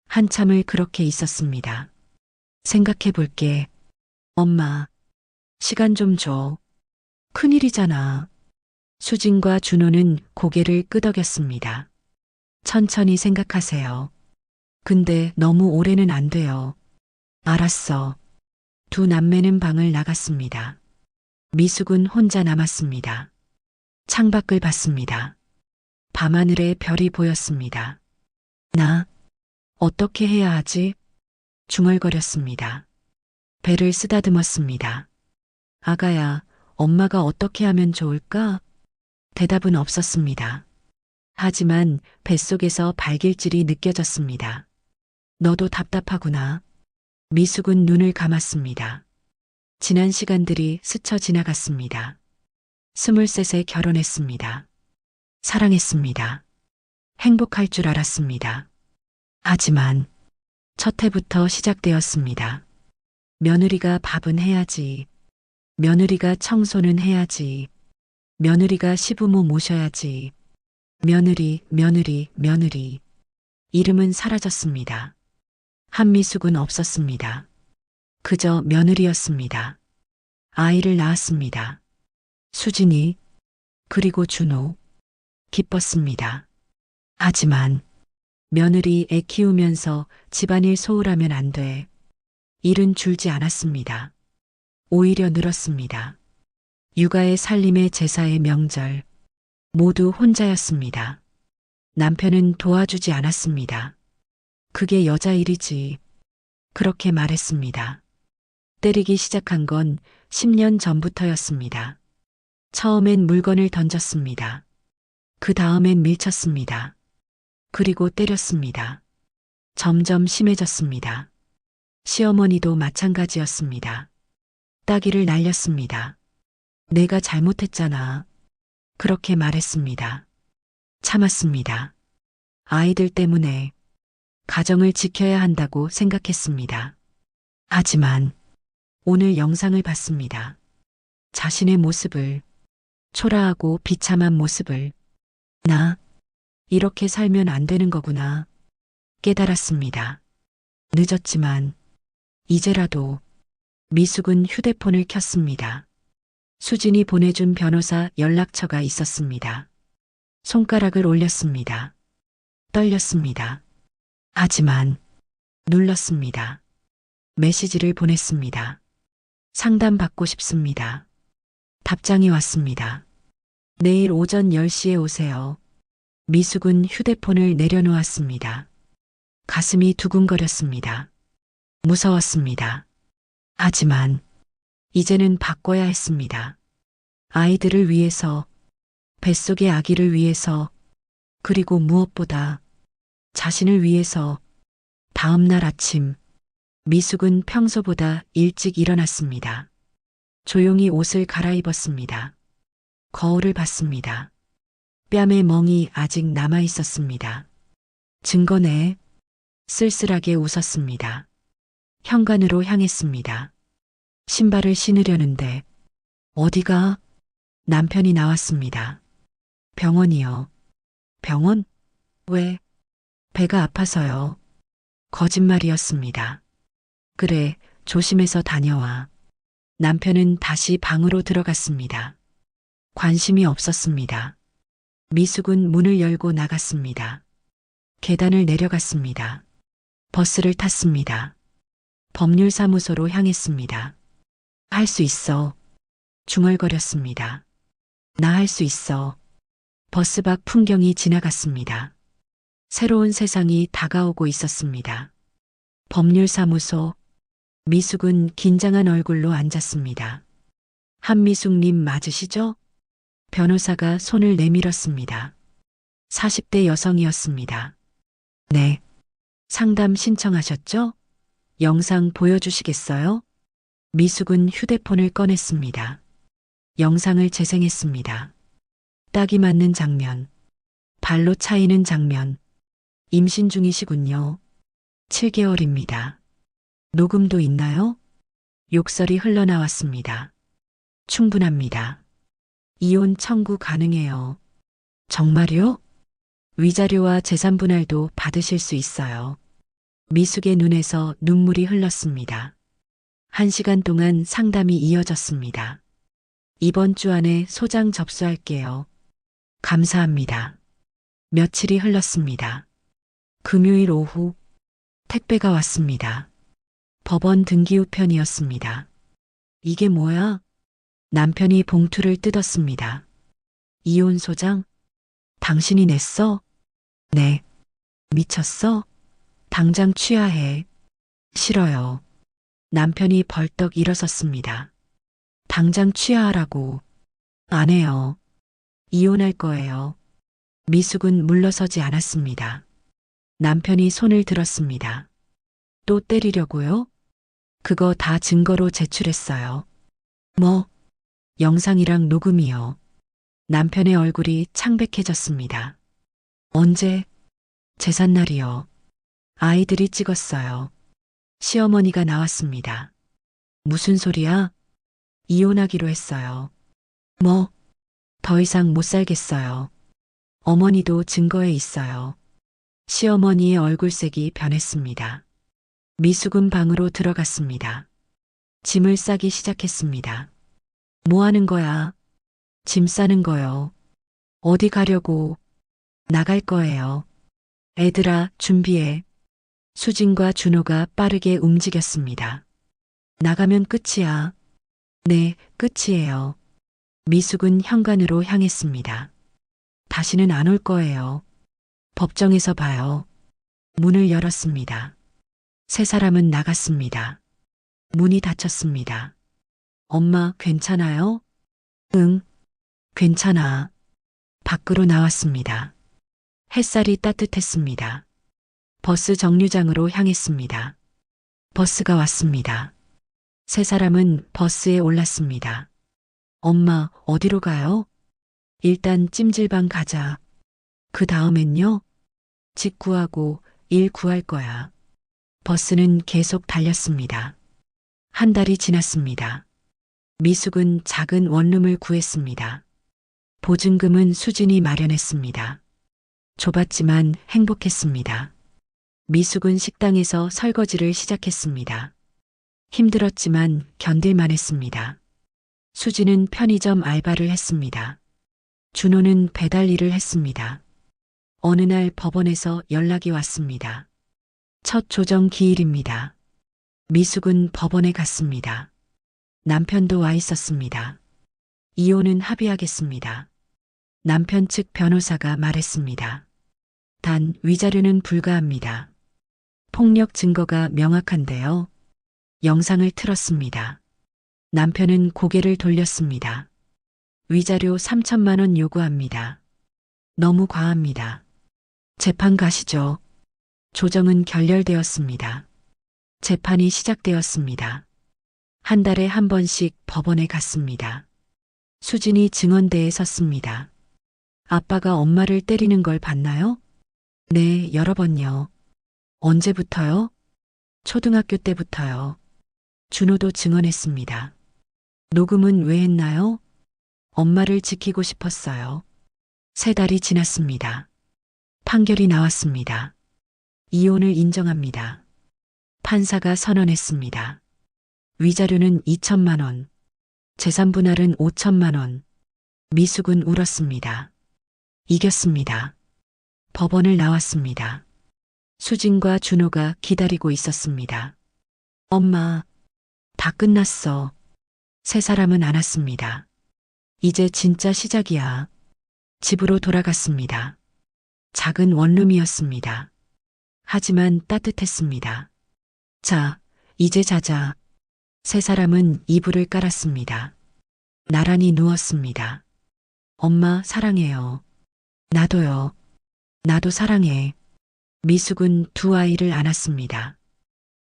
한참을 그렇게 있었습니다. 생각해 볼게. 엄마, 시간 좀 줘. 큰일이잖아. 수진과 준호는 고개를 끄덕였습니다. 천천히 생각하세요. 근데 너무 오래는 안 돼요. 알았어. 두 남매는 방을 나갔습니다. 미숙은 혼자 남았습니다. 창밖을 봤습니다. 밤하늘에 별이 보였습니다. 나 어떻게 해야 하지? 중얼거렸습니다. 배를 쓰다듬었습니다. 아가야, 엄마가 어떻게 하면 좋을까? 대답은 없었습니다. 하지만 뱃속에서 발길질이 느껴졌습니다. 너도 답답하구나. 미숙은 눈을 감았습니다. 지난 시간들이 스쳐 지나갔습니다. 23세 결혼했습니다. 사랑했습니다. 행복할 줄 알았습니다. 하지만 첫 해부터 시작되었습니다. 며느리가 밥은 해야지. 며느리가 청소는 해야지. 며느리가 시부모 모셔야지. 며느리. 이름은 사라졌습니다. 한미숙은 없었습니다. 그저 며느리였습니다. 아이를 낳았습니다. 수진이, 그리고 준호. 기뻤습니다. 하지만 며느리 애 키우면서 집안일 소홀하면 안 돼. 일은 줄지 않았습니다. 오히려 늘었습니다. 육아의 살림의 제사의 명절. 모두 혼자였습니다. 남편은 도와주지 않았습니다. 그게 여자 일이지. 그렇게 말했습니다. 때리기 시작한 건 10년 전부터였습니다. 처음엔 물건을 던졌습니다. 그 다음엔 밀쳤습니다. 그리고 때렸습니다. 점점 심해졌습니다. 시어머니도 마찬가지였습니다. 따귀를 날렸습니다. 내가 잘못했잖아. 그렇게 말했습니다. 참았습니다. 아이들 때문에 가정을 지켜야 한다고 생각했습니다. 하지만 오늘 영상을 봤습니다. 자신의 모습을, 초라하고 비참한 모습을, 나 이렇게 살면 안 되는 거구나 깨달았습니다. 늦었지만 이제라도. 미숙은 휴대폰을 켰습니다. 수진이 보내준 변호사 연락처가 있었습니다. 손가락을 올렸습니다. 떨렸습니다. 하지만 눌렀습니다. 메시지를 보냈습니다. 상담받고 싶습니다. 답장이 왔습니다. 내일 오전 10시에 오세요. 미숙은 휴대폰을 내려놓았습니다. 가슴이 두근거렸습니다. 무서웠습니다. 하지만 이제는 바꿔야 했습니다. 아이들을 위해서, 뱃속의 아기를 위해서, 그리고 무엇보다 자신을 위해서. 다음 날 아침, 미숙은 평소보다 일찍 일어났습니다. 조용히 옷을 갈아입었습니다. 거울을 봤습니다. 뺨에 멍이 아직 남아 있었습니다. 증거네. 쓸쓸하게 웃었습니다. 현관으로 향했습니다. 신발을 신으려는데 어디가? 남편이 나왔습니다. 병원이요. 병원? 왜? 배가 아파서요. 거짓말이었습니다. 그래, 조심해서 다녀와. 남편은 다시 방으로 들어갔습니다. 관심이 없었습니다. 미숙은 문을 열고 나갔습니다. 계단을 내려갔습니다. 버스를 탔습니다. 법률사무소로 향했습니다. 할 수 있어. 중얼거렸습니다. 나 할 수 있어. 버스 밖 풍경이 지나갔습니다. 새로운 세상이 다가오고 있었습니다. 법률사무소. 미숙은 긴장한 얼굴로 앉았습니다. 한미숙님 맞으시죠? 변호사가 손을 내밀었습니다. 40대 여성이었습니다. 네. 상담 신청하셨죠? 영상 보여주시겠어요? 미숙은 휴대폰을 꺼냈습니다. 영상을 재생했습니다. 딱이 맞는 장면. 발로 차이는 장면. 임신 중이시군요. 7개월입니다. 녹음도 있나요? 욕설이 흘러나왔습니다. 충분합니다. 이혼 청구 가능해요. 정말요? 위자료와 재산 분할도 받으실 수 있어요. 미숙의 눈에서 눈물이 흘렀습니다. 1시간 동안 상담이 이어졌습니다. 이번 주 안에 소장 접수할게요. 감사합니다. 며칠이 흘렀습니다. 금요일 오후 택배가 왔습니다. 법원 등기우편이었습니다. 이게 뭐야? 남편이 봉투를 뜯었습니다. 이혼 소장? 당신이 냈어? 네. 미쳤어? 당장 취하해. 싫어요. 남편이 벌떡 일어섰습니다. 당장 취하하라고. 안 해요. 이혼할 거예요. 미숙은 물러서지 않았습니다. 남편이 손을 들었습니다. 또 때리려고요? 그거 다 증거로 제출했어요. 뭐? 영상이랑 녹음이요. 남편의 얼굴이 창백해졌습니다. 언제? 제삿날이요. 아이들이 찍었어요. 시어머니가 나왔습니다. 무슨 소리야? 이혼하기로 했어요. 뭐? 더 이상 못 살겠어요. 어머니도 증거에 있어요. 시어머니의 얼굴색이 변했습니다. 미숙은 방으로 들어갔습니다. 짐을 싸기 시작했습니다. 뭐 하는 거야? 짐 싸는 거요. 어디 가려고? 나갈 거예요. 애들아, 준비해. 수진과 준호가 빠르게 움직였습니다. 나가면 끝이야. 네, 끝이에요. 미숙은 현관으로 향했습니다. 다시는 안 올 거예요. 법정에서 봐요. 문을 열었습니다. 세 사람은 나갔습니다. 문이 닫혔습니다. 엄마, 괜찮아요? 응, 괜찮아. 밖으로 나왔습니다. 햇살이 따뜻했습니다. 버스 정류장으로 향했습니다. 버스가 왔습니다. 세 사람은 버스에 올랐습니다. 엄마, 어디로 가요? 일단 찜질방 가자. 그 다음엔요? 집 구하고 일 구할 거야. 버스는 계속 달렸습니다. 한 달이 지났습니다. 미숙은 작은 원룸을 구했습니다. 보증금은 수진이 마련했습니다. 좁았지만 행복했습니다. 미숙은 식당에서 설거지를 시작했습니다. 힘들었지만 견딜만 했습니다. 수진은 편의점 알바를 했습니다. 준호는 배달 일을 했습니다. 어느 날 법원에서 연락이 왔습니다. 첫 조정 기일입니다. 미숙은 법원에 갔습니다. 남편도 와 있었습니다. 이혼은 합의하겠습니다. 남편 측 변호사가 말했습니다. 단 위자료는 불가합니다. 폭력 증거가 명확한데요. 영상을 틀었습니다. 남편은 고개를 돌렸습니다. 위자료 3천만 원 요구합니다. 너무 과합니다. 재판 가시죠. 조정은 결렬되었습니다. 재판이 시작되었습니다. 한 달에 한 번씩 법원에 갔습니다. 수진이 증언대에 섰습니다. 아빠가 엄마를 때리는 걸 봤나요? 네, 여러 번요. 언제부터요? 초등학교 때부터요. 준호도 증언했습니다. 녹음은 왜 했나요? 엄마를 지키고 싶었어요. 3달이 지났습니다. 판결이 나왔습니다. 이혼을 인정합니다. 판사가 선언했습니다. 위자료는 2천만 원, 재산 분할은 5천만 원. 미숙은 울었습니다. 이겼습니다. 법원을 나왔습니다. 수진과 준호가 기다리고 있었습니다. 엄마, 다 끝났어. 세 사람은 안 왔습니다. 이제 진짜 시작이야. 집으로 돌아갔습니다. 작은 원룸이었습니다. 하지만 따뜻했습니다. 자, 이제 자자. 세 사람은 이불을 깔았습니다. 나란히 누웠습니다. 엄마 사랑해요. 나도요. 나도 사랑해. 미숙은 두 아이를 안았습니다.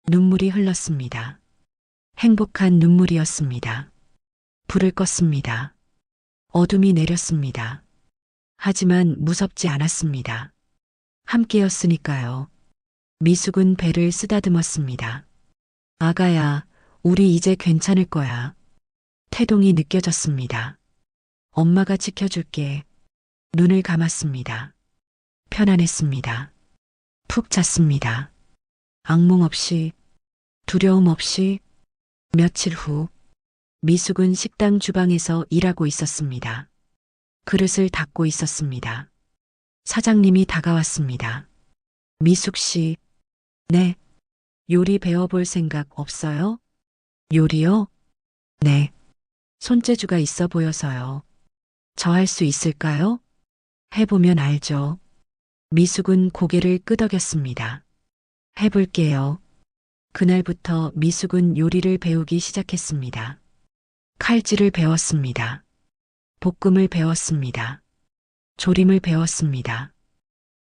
눈물이 흘렀습니다. 행복한 눈물이었습니다. 불을 껐습니다. 어둠이 내렸습니다. 하지만 무섭지 않았습니다. 함께였으니까요. 미숙은 배를 쓰다듬었습니다. 아가야, 우리 이제 괜찮을 거야. 태동이 느껴졌습니다. 엄마가 지켜줄게. 눈을 감았습니다. 편안했습니다. 푹 잤습니다. 악몽 없이, 두려움 없이. 며칠 후, 미숙은 식당 주방에서 일하고 있었습니다. 그릇을 닦고 있었습니다. 사장님이 다가왔습니다. 미숙 씨, 네. 요리 배워볼 생각 없어요? 요리요? 네. 손재주가 있어 보여서요. 저 할 수 있을까요? 해보면 알죠. 미숙은 고개를 끄덕였습니다. 해볼게요. 그날부터 미숙은 요리를 배우기 시작했습니다. 칼질을 배웠습니다. 볶음을 배웠습니다. 조림을 배웠습니다.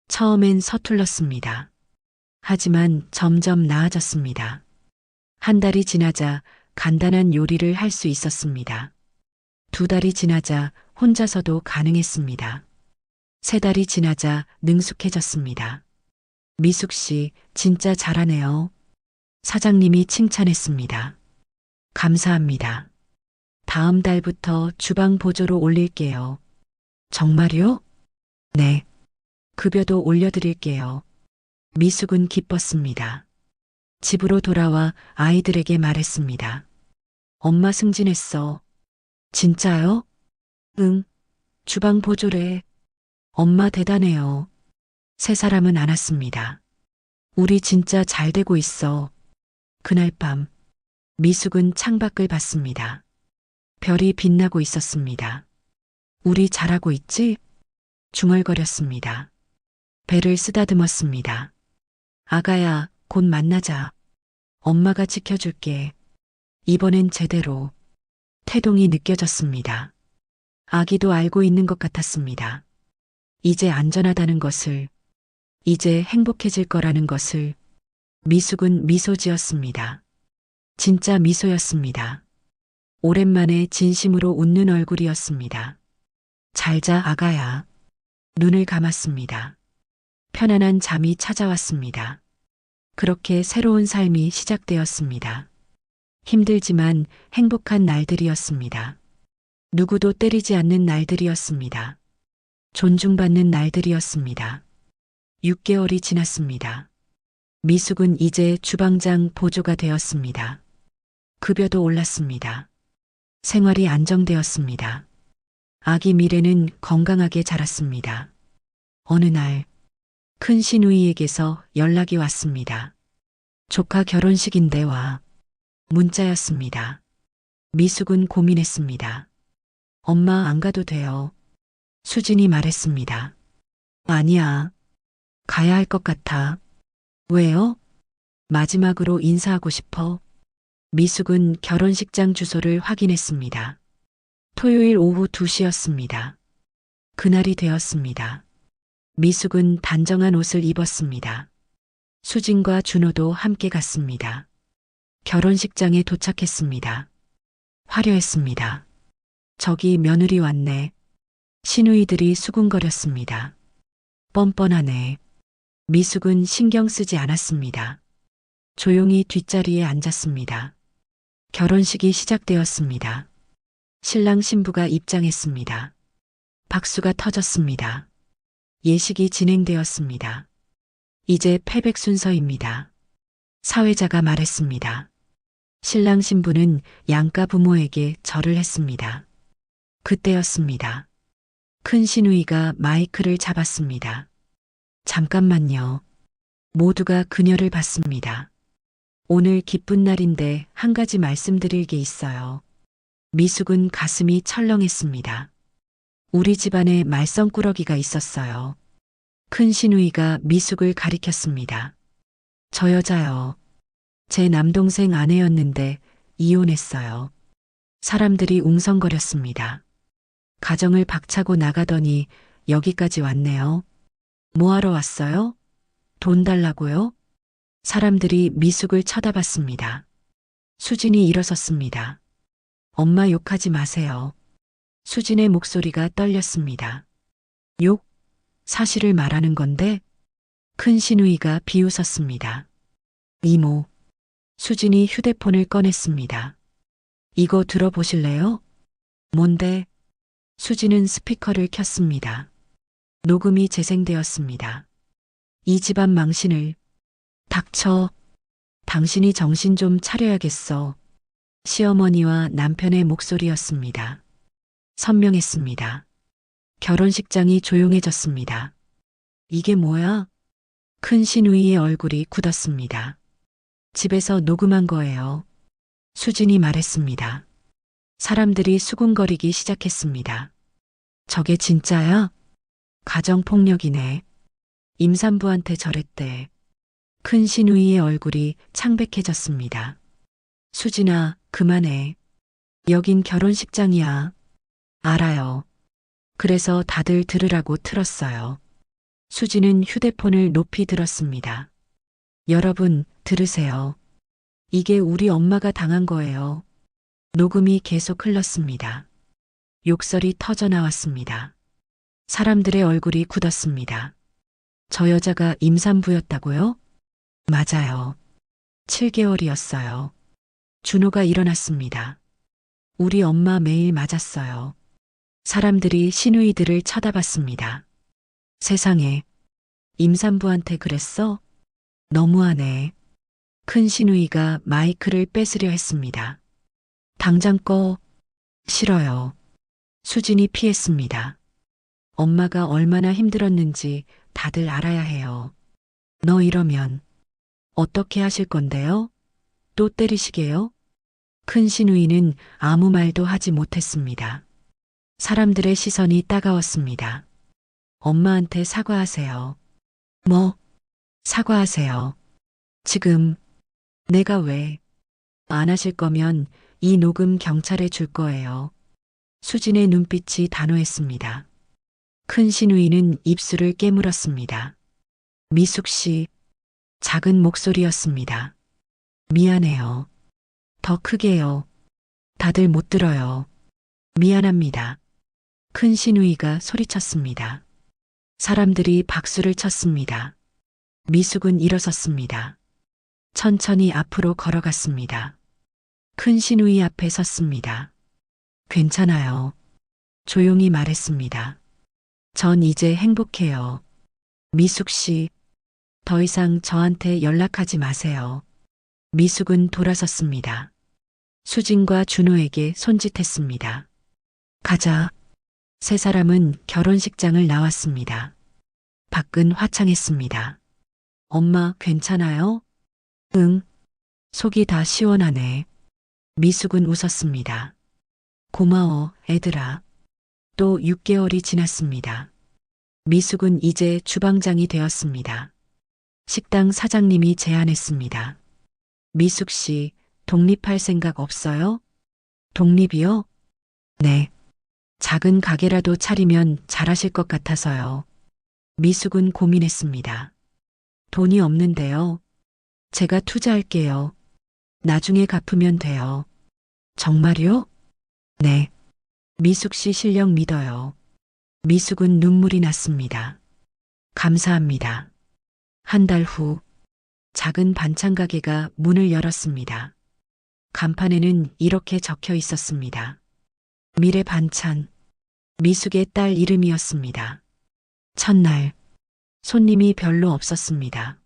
처음엔 서툴렀습니다. 하지만 점점 나아졌습니다. 한 달이 지나자 간단한 요리를 할 수 있었습니다. 두 달이 지나자 혼자서도 가능했습니다. 세 달이 지나자 능숙해졌습니다. 미숙 씨, 진짜 잘하네요. 사장님이 칭찬했습니다. 감사합니다. 다음 달부터 주방 보조로 올릴게요. 정말요? 네. 급여도 올려드릴게요. 미숙은 기뻤습니다. 집으로 돌아와 아이들에게 말했습니다. 엄마 승진했어. 진짜요? 응. 주방 보조래. 엄마 대단해요. 세 사람은 안 왔습니다. 우리 진짜 잘 되고 있어. 그날 밤, 미숙은 창밖을 봤습니다. 별이 빛나고 있었습니다. 우리 잘하고 있지? 중얼거렸습니다. 배를 쓰다듬었습니다. 아가야, 곧 만나자. 엄마가 지켜줄게. 이번엔 제대로. 태동이 느껴졌습니다. 아기도 알고 있는 것 같았습니다. 이제 안전하다는 것을, 이제 행복해질 거라는 것을. 미숙은 미소 지었습니다. 진짜 미소였습니다. 오랜만에 진심으로 웃는 얼굴이었습니다. 잘자 아가야. 눈을 감았습니다. 편안한 잠이 찾아왔습니다. 그렇게 새로운 삶이 시작되었습니다. 힘들지만 행복한 날들이었습니다. 누구도 때리지 않는 날들이었습니다. 존중받는 날들이었습니다. 6개월이 지났습니다. 미숙은 이제 주방장 보조가 되었습니다. 급여도 올랐습니다. 생활이 안정되었습니다. 아기 미래는 건강하게 자랐습니다. 어느 날, 큰 시누이에게서 연락이 왔습니다. 조카 결혼식인데 와. 문자였습니다. 미숙은 고민했습니다. 엄마 안 가도 돼요. 수진이 말했습니다. 아니야. 가야 할 것 같아. 왜요? 마지막으로 인사하고 싶어. 미숙은 결혼식장 주소를 확인했습니다. 토요일 오후 2시였습니다. 그날이 되었습니다. 미숙은 단정한 옷을 입었습니다. 수진과 준호도 함께 갔습니다. 결혼식장에 도착했습니다. 화려했습니다. 저기 며느리 왔네. 시누이들이 수군거렸습니다. 뻔뻔하네. 미숙은 신경 쓰지 않았습니다. 조용히 뒷자리에 앉았습니다. 결혼식이 시작되었습니다. 신랑 신부가 입장했습니다. 박수가 터졌습니다. 예식이 진행되었습니다. 이제 패백 순서입니다. 사회자가 말했습니다. 신랑 신부는 양가 부모에게 절을 했습니다. 그때였습니다. 큰 시누이가 마이크를 잡았습니다. 잠깐만요. 모두가 그녀를 봤습니다. 오늘 기쁜 날인데 한 가지 말씀드릴 게 있어요. 미숙은 가슴이 철렁했습니다. 우리 집안에 말썽꾸러기가 있었어요. 큰 시누이가 미숙을 가리켰습니다. 저 여자요. 제 남동생 아내였는데 이혼했어요. 사람들이 웅성거렸습니다. 가정을 박차고 나가더니 여기까지 왔네요. 뭐하러 왔어요? 돈 달라고요? 사람들이 미숙을 쳐다봤습니다. 수진이 일어섰습니다. 엄마 욕하지 마세요. 수진의 목소리가 떨렸습니다. 욕? 사실을 말하는 건데? 큰 시누이가 비웃었습니다. 이모. 수진이 휴대폰을 꺼냈습니다. 이거 들어보실래요? 뭔데? 수진은 스피커를 켰습니다. 녹음이 재생되었습니다. 이 집안 망신을. 닥쳐. 당신이 정신 좀 차려야겠어. 시어머니와 남편의 목소리였습니다. 선명했습니다. 결혼식장이 조용해졌습니다. 이게 뭐야? 큰 시누이의 얼굴이 굳었습니다. 집에서 녹음한 거예요. 수진이 말했습니다. 사람들이 수군거리기 시작했습니다. 저게 진짜야? 가정폭력이네. 임산부한테 저랬대. 큰 시누이의 얼굴이 창백해졌습니다. 수진아, 그만해. 여긴 결혼식장이야. 알아요. 그래서 다들 들으라고 틀었어요. 수진은 휴대폰을 높이 들었습니다. 여러분, 들으세요. 이게 우리 엄마가 당한 거예요. 녹음이 계속 흘렀습니다. 욕설이 터져 나왔습니다. 사람들의 얼굴이 굳었습니다. 저 여자가 임산부였다고요? 맞아요. 7개월이었어요. 준호가 일어났습니다. 우리 엄마 매일 맞았어요. 사람들이 시누이들을 쳐다봤습니다. 세상에, 임산부한테 그랬어? 너무하네. 큰 시누이가 마이크를 뺏으려 했습니다. 당장 꺼. 싫어요. 수진이 피했습니다. 엄마가 얼마나 힘들었는지 다들 알아야 해요. 너 이러면 어떻게 하실 건데요? 또 때리시게요? 큰 시누이는 아무 말도 하지 못했습니다. 사람들의 시선이 따가웠습니다. 엄마한테 사과하세요. 뭐? 사과하세요. 지금. 내가 왜? 안 하실 거면 이 녹음 경찰에 줄 거예요. 수진의 눈빛이 단호했습니다. 큰 시누이는 입술을 깨물었습니다. 미숙 씨. 작은 목소리였습니다. 미안해요. 더 크게요. 다들 못 들어요. 미안합니다. 큰 시누이가 소리쳤습니다. 사람들이 박수를 쳤습니다. 미숙은 일어섰습니다. 천천히 앞으로 걸어갔습니다. 큰 시누이 앞에 섰습니다. 괜찮아요. 조용히 말했습니다. 전 이제 행복해요. 미숙 씨, 더 이상 저한테 연락하지 마세요. 미숙은 돌아섰습니다. 수진과 준호에게 손짓했습니다. 가자. 세 사람은 결혼식장을 나왔습니다. 밖은 화창했습니다. 엄마 괜찮아요? 응. 속이 다 시원하네. 미숙은 웃었습니다. 고마워, 애들아. 또 6개월이 지났습니다. 미숙은 이제 주방장이 되었습니다. 식당 사장님이 제안했습니다. 미숙 씨, 독립할 생각 없어요? 독립이요? 네. 작은 가게라도 차리면 잘하실 것 같아서요. 미숙은 고민했습니다. 돈이 없는데요. 제가 투자할게요. 나중에 갚으면 돼요. 정말요? 네. 미숙 씨 실력 믿어요. 미숙은 눈물이 났습니다. 감사합니다. 한 달 후, 작은 반찬 가게가 문을 열었습니다. 간판에는 이렇게 적혀 있었습니다. 미래 반찬, 미숙의 딸 이름이었습니다. 첫날, 손님이 별로 없었습니다.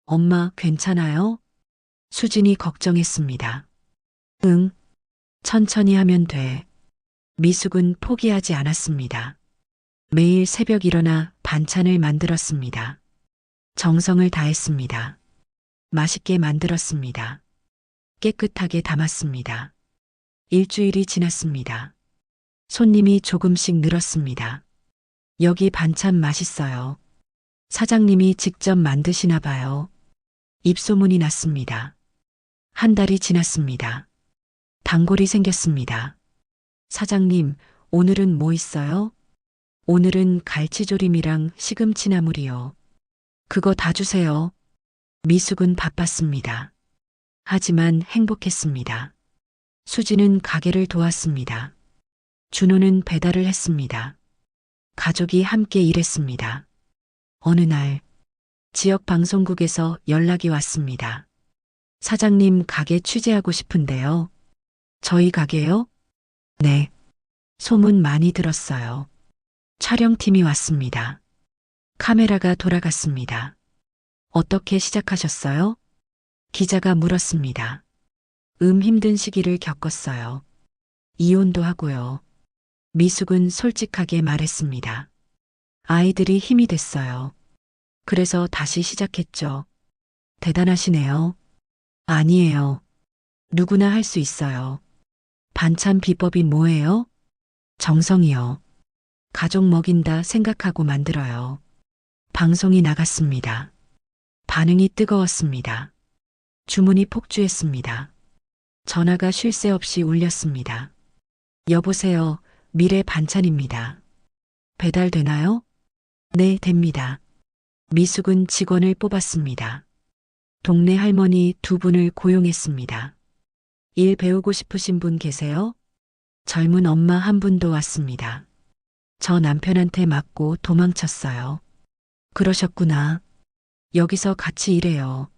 엄마 괜찮아요? 수진이 걱정했습니다. 응, 천천히 하면 돼. 미숙은 포기하지 않았습니다. 매일 새벽 일어나 반찬을 만들었습니다. 정성을 다했습니다. 맛있게 만들었습니다. 깨끗하게 담았습니다. 일주일이 지났습니다. 손님이 조금씩 늘었습니다. 여기 반찬 맛있어요. 사장님이 직접 만드시나 봐요. 입소문이 났습니다. 한 달이 지났습니다. 단골이 생겼습니다. 사장님, 오늘은 뭐 있어요? 오늘은 갈치조림이랑 시금치나물이요. 그거 다 주세요. 미숙은 바빴습니다. 하지만 행복했습니다. 수지는 가게를 도왔습니다. 준호는 배달을 했습니다. 가족이 함께 일했습니다. 어느 날 지역 방송국에서 연락이 왔습니다. 사장님 가게 취재하고 싶은데요. 저희 가게요? 네. 소문 많이 들었어요. 촬영팀이 왔습니다. 카메라가 돌아갔습니다. 어떻게 시작하셨어요? 기자가 물었습니다. 힘든 시기를 겪었어요. 이혼도 하고요. 미숙은 솔직하게 말했습니다. 아이들이 힘이 됐어요. 그래서 다시 시작했죠. 대단하시네요. 아니에요. 누구나 할 수 있어요. 반찬 비법이 뭐예요? 정성이요. 가족 먹인다 생각하고 만들어요. 방송이 나갔습니다. 반응이 뜨거웠습니다. 주문이 폭주했습니다. 전화가 쉴 새 없이 울렸습니다. 여보세요. 미래 반찬입니다. 배달되나요? 네, 됩니다. 미숙은 직원을 뽑았습니다. 동네 할머니 2분을 고용했습니다. 일 배우고 싶으신 분 계세요? 젊은 엄마 한 분도 왔습니다. 저 남편한테 맞고 도망쳤어요. 그러셨구나. 여기서 같이 일해요.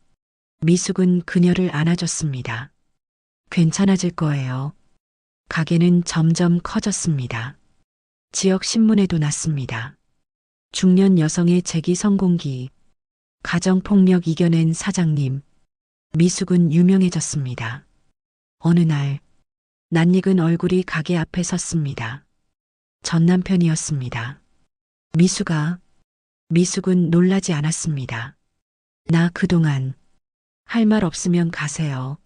미숙은 그녀를 안아줬습니다. 괜찮아질 거예요. 가게는 점점 커졌습니다. 지역 신문에도 났습니다. 중년 여성의 재기 성공기, 가정폭력 이겨낸 사장님, 미숙은 유명해졌습니다. 어느 날, 낯익은 얼굴이 가게 앞에 섰습니다. 전 남편이었습니다. 미숙은 놀라지 않았습니다. 나 그동안 할 말 없으면 가세요.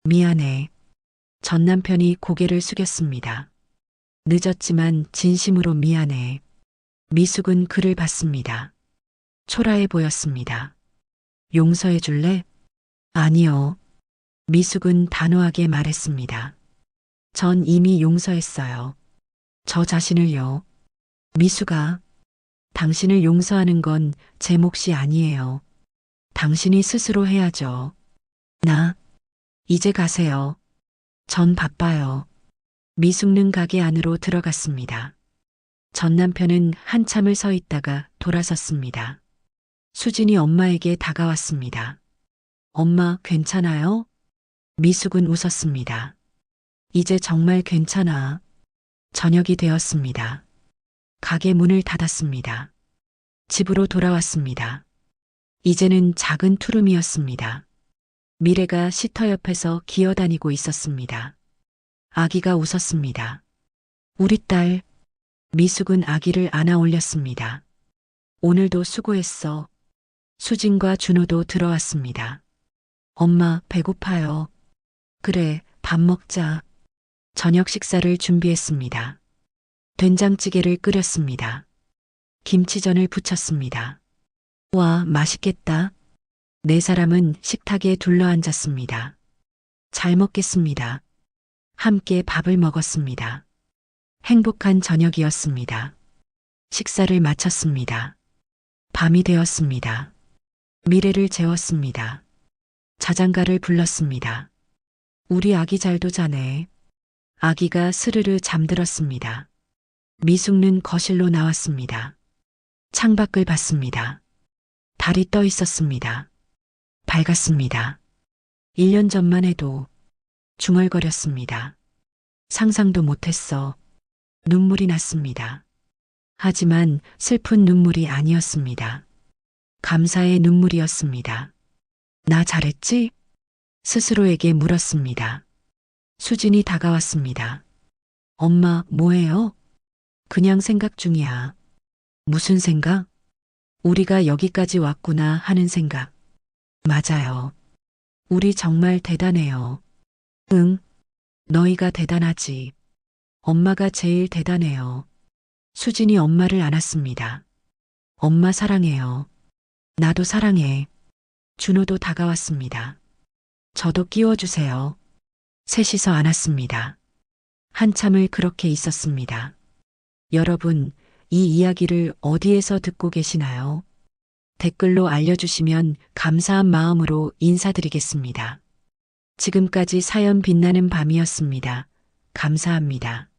미안해. 전 남편이 고개를 숙였습니다. 늦었지만 진심으로 미안해. 미숙은 그를 봤습니다. 초라해 보였습니다. 용서해 줄래? 아니요. 미숙은 단호하게 말했습니다. 전 이미 용서했어요. 저 자신을요. 미숙아, 당신을 용서하는 건 제 몫이 아니에요. 당신이 스스로 해야죠. 이제 가세요. 전 바빠요. 미숙는 가게 안으로 들어갔습니다. 전 남편은 한참을 서 있다가 돌아섰습니다. 수진이 엄마에게 다가왔습니다. 엄마, 괜찮아요? 미숙은 웃었습니다. 이제 정말 괜찮아. 저녁이 되었습니다. 가게 문을 닫았습니다. 집으로 돌아왔습니다. 이제는 작은 투룸이었습니다. 미래가 시터 옆에서 기어다니고 있었습니다. 아기가 웃었습니다. 우리 딸. 미숙은 아기를 안아 올렸습니다. 오늘도 수고했어. 수진과 준호도 들어왔습니다. 엄마, 배고파요. 그래, 밥 먹자. 저녁 식사를 준비했습니다. 된장찌개를 끓였습니다. 김치전을 부쳤습니다. 와, 맛있겠다. 네 사람은 식탁에 둘러앉았습니다. 잘 먹겠습니다. 함께 밥을 먹었습니다. 행복한 저녁이었습니다. 식사를 마쳤습니다. 밤이 되었습니다. 미래를 재웠습니다. 자장가를 불렀습니다. 우리 아기 잘도 자네. 아기가 스르르 잠들었습니다. 미숙는 거실로 나왔습니다. 창밖을 봤습니다. 달이 떠 있었습니다. 밝았습니다. 1년 전만 해도 중얼거렸습니다. 상상도 못했어. 눈물이 났습니다. 하지만 슬픈 눈물이 아니었습니다. 감사의 눈물이었습니다. 나 잘했지? 스스로에게 물었습니다. 수진이 다가왔습니다. 엄마, 뭐해요? 그냥 생각 중이야. 무슨 생각? 우리가 여기까지 왔구나 하는 생각. 맞아요. 우리 정말 대단해요. 응, 너희가 대단하지. 엄마가 제일 대단해요. 수진이 엄마를 안았습니다. 엄마 사랑해요. 나도 사랑해. 준호도 다가왔습니다. 저도 끼워주세요. 셋이서 안았습니다. 한참을 그렇게 있었습니다. 여러분, 이 이야기를 어디에서 듣고 계시나요? 댓글로 알려주시면 감사한 마음으로 인사드리겠습니다. 지금까지 사연 빛나는 밤이었습니다. 감사합니다.